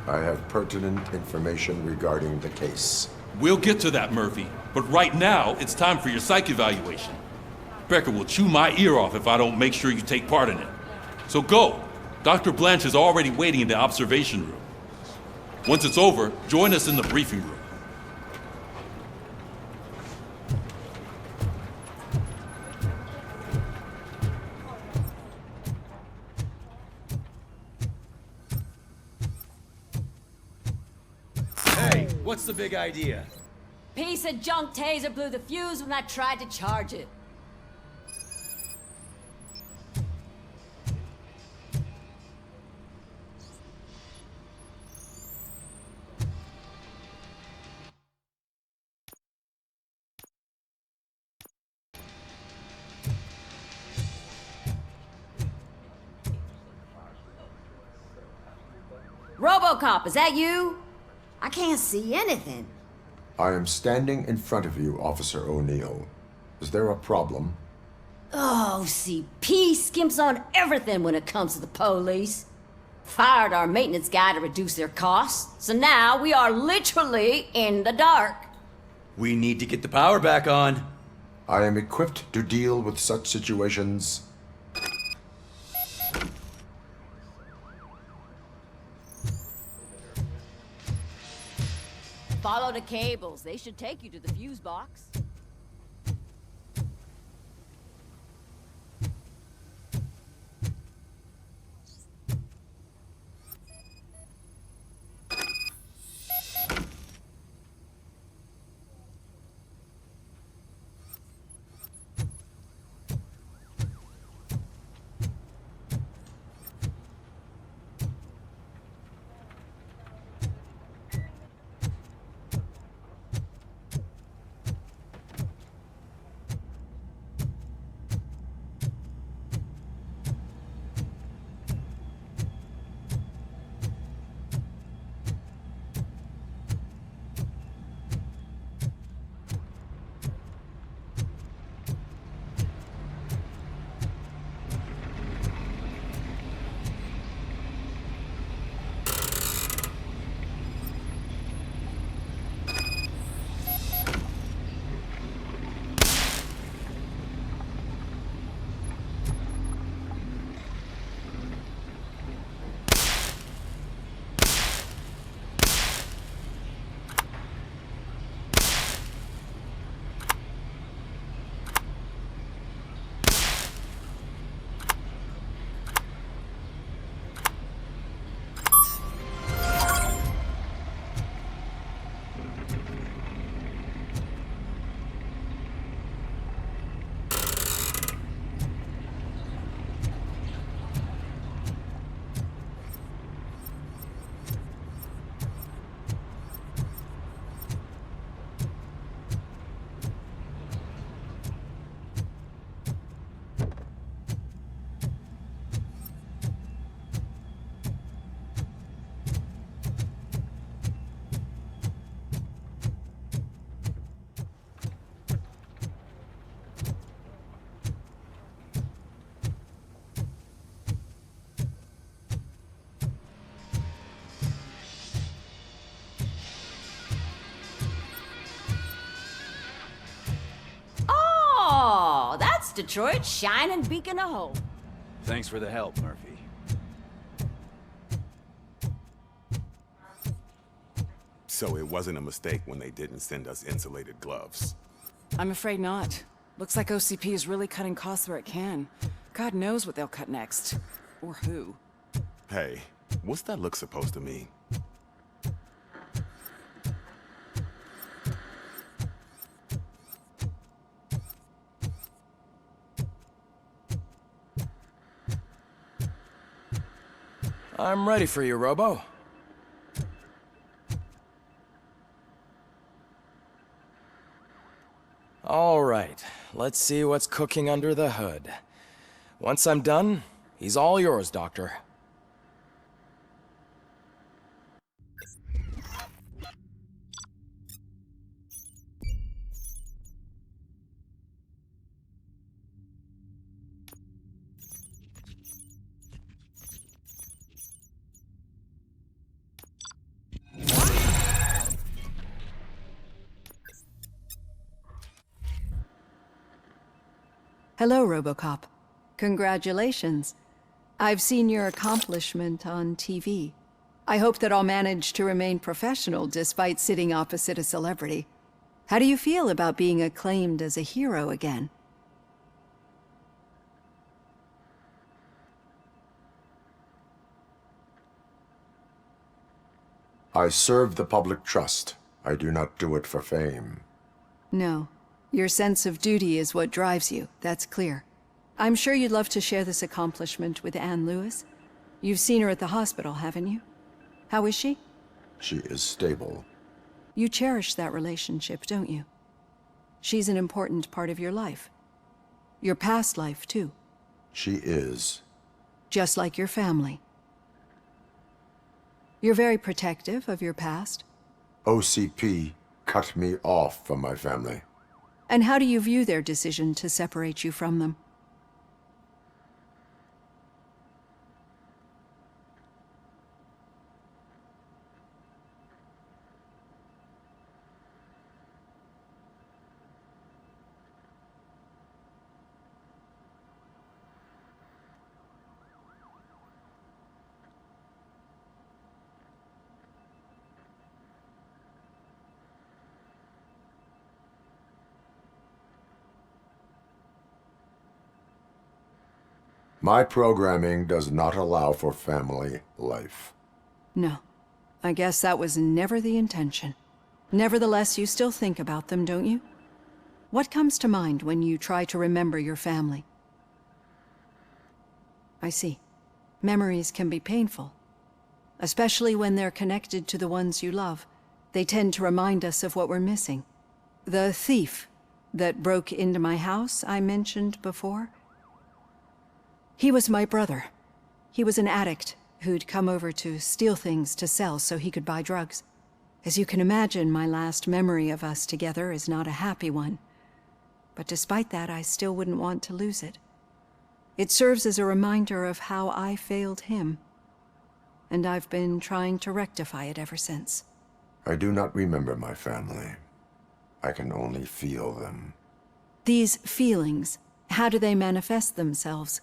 I have pertinent information regarding the case. We'll get to that, Murphy. But right now, it's time for your psych evaluation. Becker will chew my ear off if I don't make sure you take part in it. So go. Dr. Blanche is already waiting in the observation room. Once it's over, join us in the briefing room. Hey, what's the big idea? Piece of junk taser blew the fuse when I tried to charge it. RoboCop, is that you? I can't see anything. I am standing in front of you, Officer O'Neill. Is there a problem? Oh, OCP skimps on everything when it comes to the police. Fired our maintenance guy to reduce their costs, so now we are literally in the dark. We need to get the power back on. I am equipped to deal with such situations. Follow the cables. They should take you to the fuse box. Oh, that's Detroit's shining beacon of hope. Thanks for the help, Murphy. So it wasn't a mistake when they didn't send us insulated gloves. I'm afraid not. Looks like OCP is really cutting costs where it can. God knows what they'll cut next. Or who. Hey, what's that look supposed to mean? I'm ready for you, Robo. All right, let's see what's cooking under the hood. Once I'm done, he's all yours, Doctor. Hello, RoboCop. Congratulations. I've seen your accomplishment on TV. I hope that I'll manage to remain professional despite sitting opposite a celebrity. How do you feel about being acclaimed as a hero again? I serve the public trust. I do not do it for fame. No. Your sense of duty is what drives you, that's clear. I'm sure you'd love to share this accomplishment with Anne Lewis. You've seen her at the hospital, haven't you? How is she? She is stable. You cherish that relationship, don't you? She's an important part of your life. Your past life, too. She is. Just like your family. You're very protective of your past. OCP cut me off from my family. And how do you view their decision to separate you from them? My programming does not allow for family life. No. I guess that was never the intention. Nevertheless, you still think about them, don't you? What comes to mind when you try to remember your family? I see. Memories can be painful. Especially when they're connected to the ones you love. They tend to remind us of what we're missing. The thief that broke into my house I mentioned before? He was my brother. He was an addict who'd come over to steal things to sell so he could buy drugs. As you can imagine, my last memory of us together is not a happy one. But despite that, I still wouldn't want to lose it. It serves as a reminder of how I failed him. And I've been trying to rectify it ever since. I do not remember my family. I can only feel them. These feelings, how do they manifest themselves?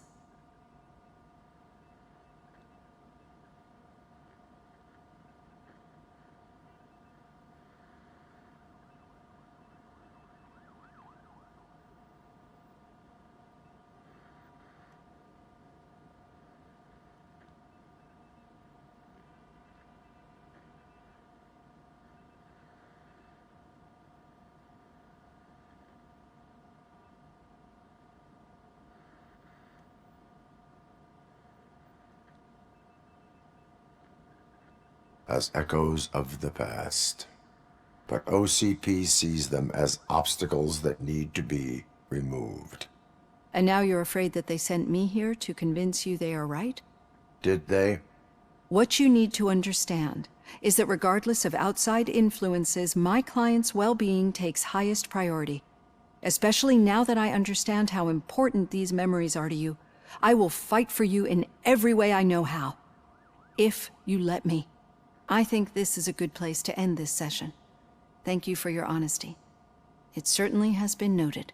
As echoes of the past. But OCP sees them as obstacles that need to be removed. And now you're afraid that they sent me here to convince you they are right? Did they? What you need to understand is that regardless of outside influences, my client's well-being takes highest priority. Especially now that I understand how important these memories are to you, I will fight for you in every way I know how. If you let me. I think this is a good place to end this session. Thank you for your honesty. It certainly has been noted.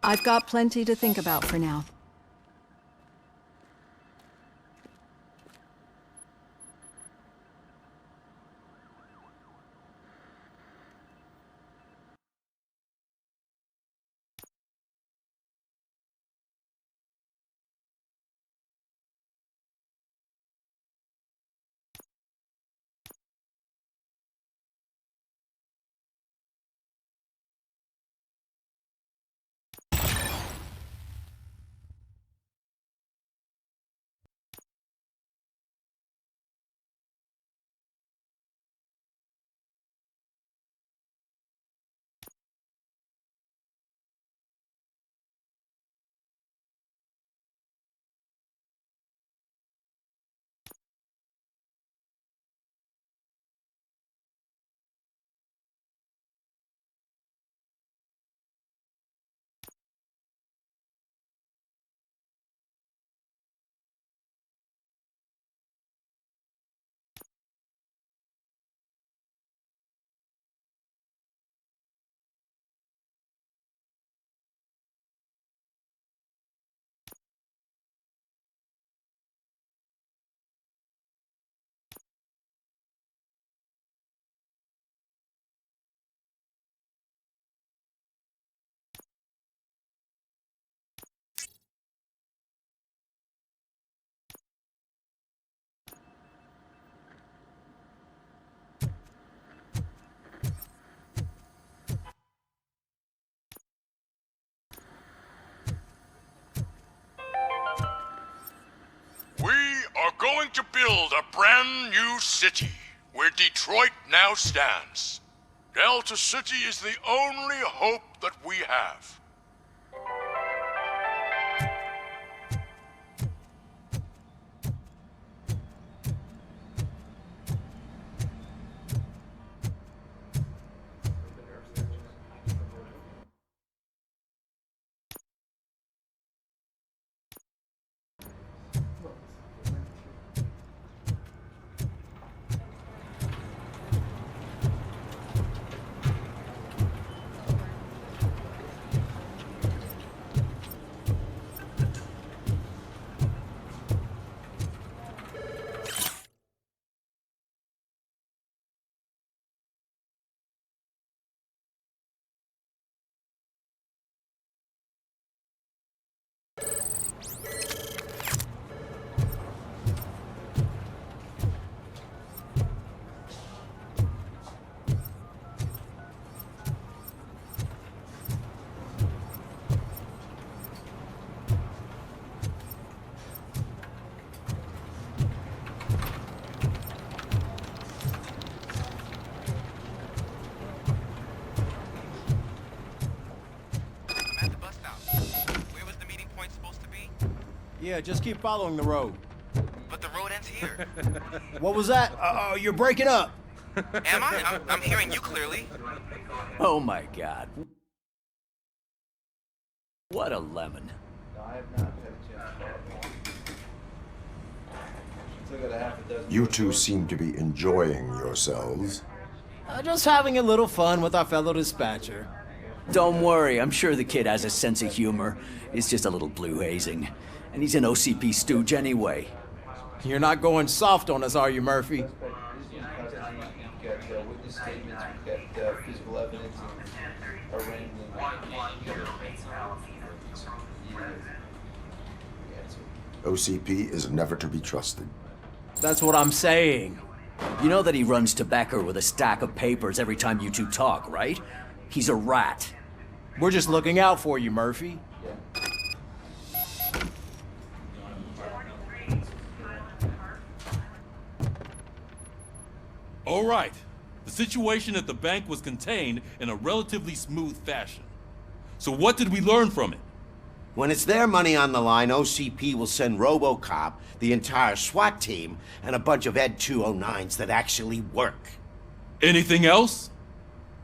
I've got plenty to think about for now. brand new city where Detroit now stands. Delta City is the only hope that we have. Yeah, just keep following the road. But the road ends here. What was that? You're breaking up. Am I? I'm hearing you clearly. Oh my God. What a lemon. You two seem to be enjoying yourselves. Just having a little fun with our fellow dispatcher. Don't worry, I'm sure the kid has a sense of humor. It's just a little blue hazing. And he's an OCP stooge anyway. You're not going soft on us, are you, Murphy? OCP is never to be trusted. That's what I'm saying. You know that he runs tobacco with a stack of papers every time you two talk, right? He's a rat. We're just looking out for you, Murphy. All right. The situation at the bank was contained in a relatively smooth fashion. So what did we learn from it? When it's their money on the line, OCP will send RoboCop, the entire SWAT team, and a bunch of ED-209s that actually work. Anything else?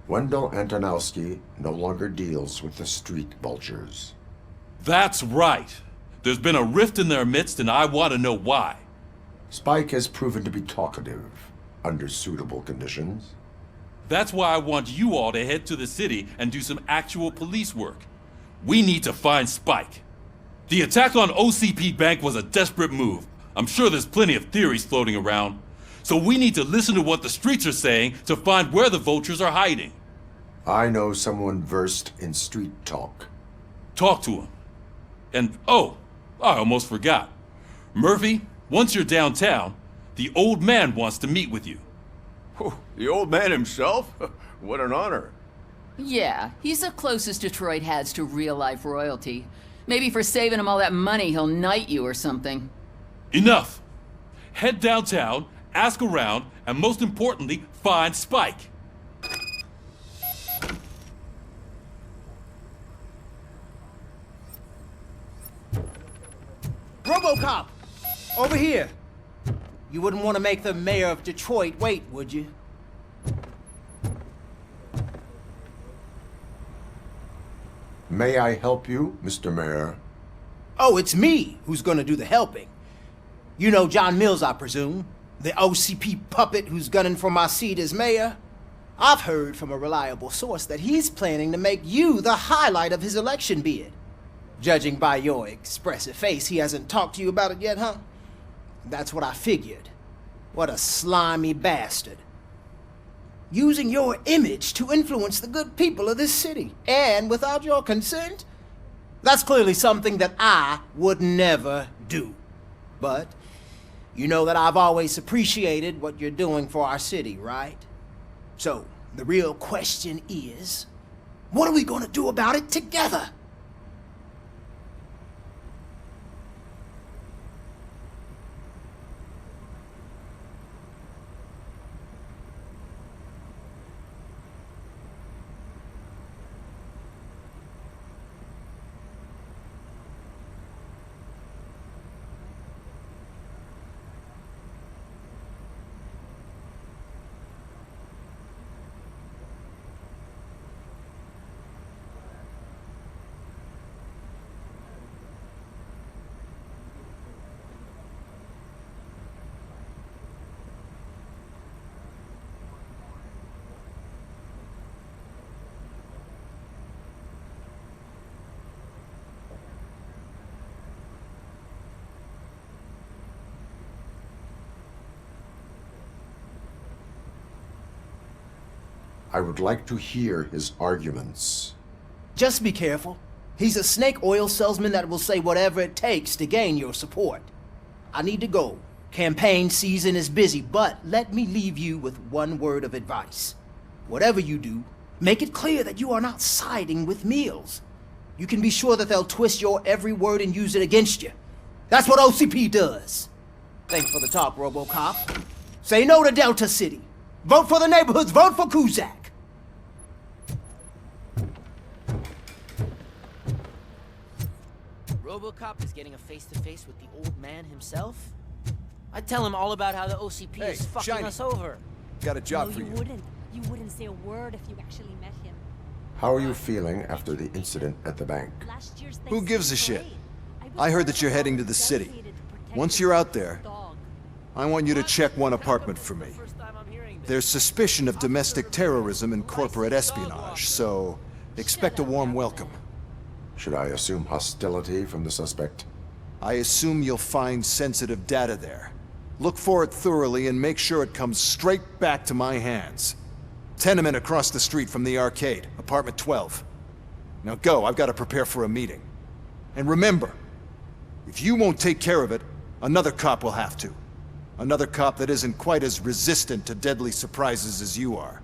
Wendell Antonowski no longer deals with the street vultures. That's right. There's been a rift in their midst, and I want to know why. Spike has proven to be talkative under suitable conditions. That's why I want you all to head to the city and do some actual police work. We need to find Spike. The attack on OCP Bank was a desperate move. I'm sure there's plenty of theories floating around. So we need to listen to what the streets are saying to find where the vultures are hiding. I know someone versed in street talk. Talk to him. And, oh, I almost forgot. Murphy, once you're downtown, the old man wants to meet with you. Oh, the old man himself? What an honor. Yeah, he's the closest Detroit has to real-life royalty. Maybe for saving him all that money, he'll knight you or something. Enough! Head downtown, ask around, and most importantly, find Spike. RoboCop! Over here! You wouldn't want to make the mayor of Detroit wait, would you? May I help you, Mr. Mayor? Oh, it's me who's gonna do the helping. You know John Mills, I presume? The OCP puppet who's gunning for my seat as mayor? I've heard from a reliable source that he's planning to make you the highlight of his election bid. Judging by your expressive face, he hasn't talked to you about it yet, huh? That's what I figured. What a slimy bastard. Using your image to influence the good people of this city, and without your consent? That's clearly something that I would never do. But you know that I've always appreciated what you're doing for our city, right? So, the real question is, what are we gonna do about it together? I would like to hear his arguments. Just be careful. He's a snake oil salesman that will say whatever it takes to gain your support. I need to go. Campaign season is busy, but let me leave you with one word of advice. Whatever you do, make it clear that you are not siding with Mills. You can be sure that they'll twist your every word and use it against you. That's what OCP does. Thanks for the talk, RoboCop. Say no to Delta City. Vote for the neighborhoods. Vote for Cusack. RoboCop is getting a face-to-face with the old man himself? I'd tell him all about how the OCP is fucking us over. Got a job for you. You wouldn't say a word if you actually met him. How are you feeling after the incident at the bank? Who gives a shit? I heard that you're heading to the city. Once you're out there, I want you to check one apartment for me. There's suspicion of domestic terrorism and corporate espionage, so expect a warm welcome. Should I assume hostility from the suspect? I assume you'll find sensitive data there. Look for it thoroughly and make sure it comes straight back to my hands. Tenement across the street from the arcade, apartment 12. Now go, I've got to prepare for a meeting. And remember, if you won't take care of it, another cop will have to. Another cop that isn't quite as resistant to deadly surprises as you are.